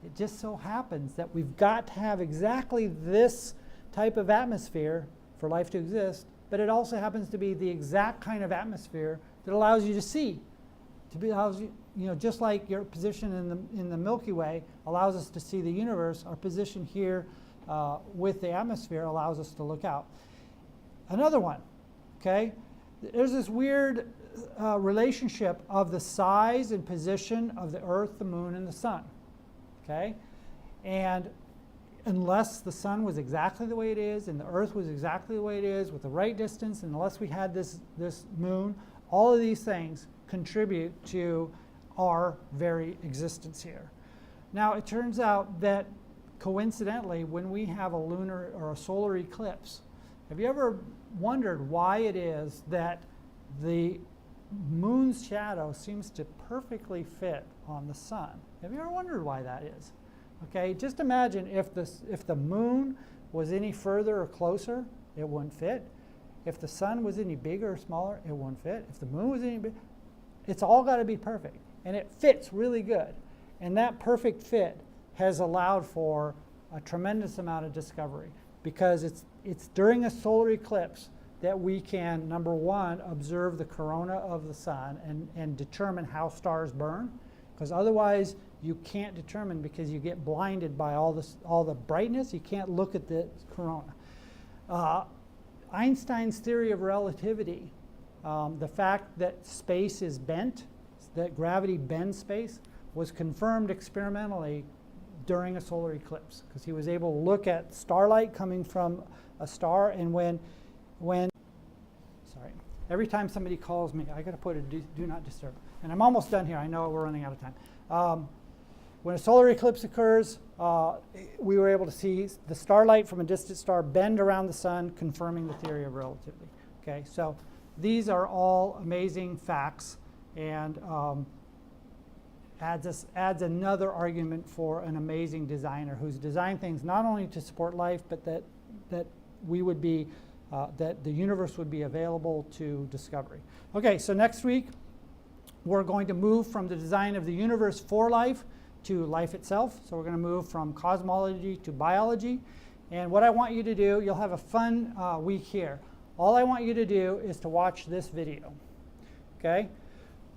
It just so happens that we've got to have exactly this type of atmosphere for life to exist, but it also happens to be the exact kind of atmosphere that allows you to see, allows you, just like your position in the Milky Way allows us to see the universe, our position here with the atmosphere allows us to look out. Another one, okay? There's this weird relationship of the size and position of the Earth, the Moon, and the Sun, okay? And unless the Sun was exactly the way it is and the Earth was exactly the way it is with the right distance, and unless we had this moon, all of these things contribute to our very existence here. Now, it turns out that coincidentally, when we have a lunar or a solar eclipse, Have you ever wondered why it is that the moon's shadow seems to perfectly fit on the sun? Have you ever wondered why that is? Okay, just imagine if the moon was any further or closer, it wouldn't fit. If the sun was any bigger or smaller, it wouldn't fit. If the moon was any bigger, it's all got to be perfect. And it fits really good. And that perfect fit has allowed for a tremendous amount of discovery, because it's during a solar eclipse that we can, number one, observe the corona of the sun and determine how stars burn, because otherwise you can't determine, because you get blinded by all the brightness. You can't look at the corona. Einstein's theory of relativity, the fact that space is bent, that gravity bends space, was confirmed experimentally during a solar eclipse, because he was able to look at starlight coming from a star, and when sorry, every time somebody calls me, I got to put a do not disturb. And I'm almost done here. I know we're running out of time. When a solar eclipse occurs, we were able to see the starlight from a distant star bend around the sun, confirming the theory of relativity. Okay, so these are all amazing facts, and adds another argument for an amazing designer who's designed things not only to support life, but that we would be that the universe would be available to discovery. Okay, so next week we're going to move from the design of the universe for life to life itself. So we're going to move from cosmology to biology. And what I want you to do, you'll have a fun week here. All I want you to do is to watch this video. Okay?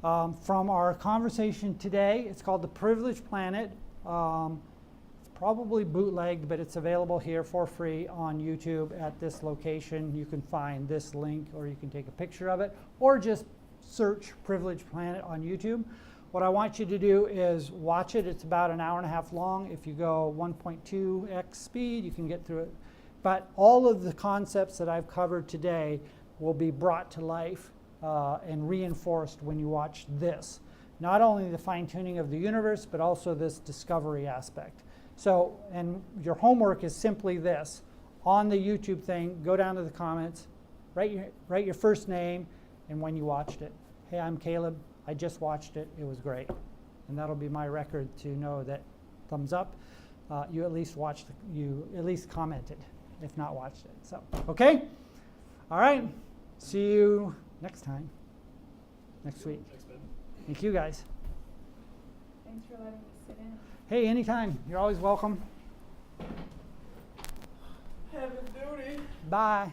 From our conversation today, it's called The Privileged Planet. It's probably bootlegged, but it's available here for free on YouTube at this location. You can find this link, or you can take a picture of it, or just search Privileged Planet on YouTube. What I want you to do is watch it. It's about an hour and a half long. If you go 1.2x speed, you can get through it. But all of the concepts that I've covered today will be brought to life and reinforced when you watch this. Not only the fine-tuning of the universe, but also this discovery aspect. So, and your homework is simply this. On the YouTube thing, go down to the comments, write your first name and when you watched it. Hey, I'm Caleb. I just watched it. It was great. And that'll be my record to know that thumbs up. You at least watched, you at least commented, if not watched it. So, okay? All right. See you next time, next week. Thanks, Ben. Thank you, guys. Thanks for letting me sit in. Hey, anytime. You're always welcome. Heaven duty. Bye.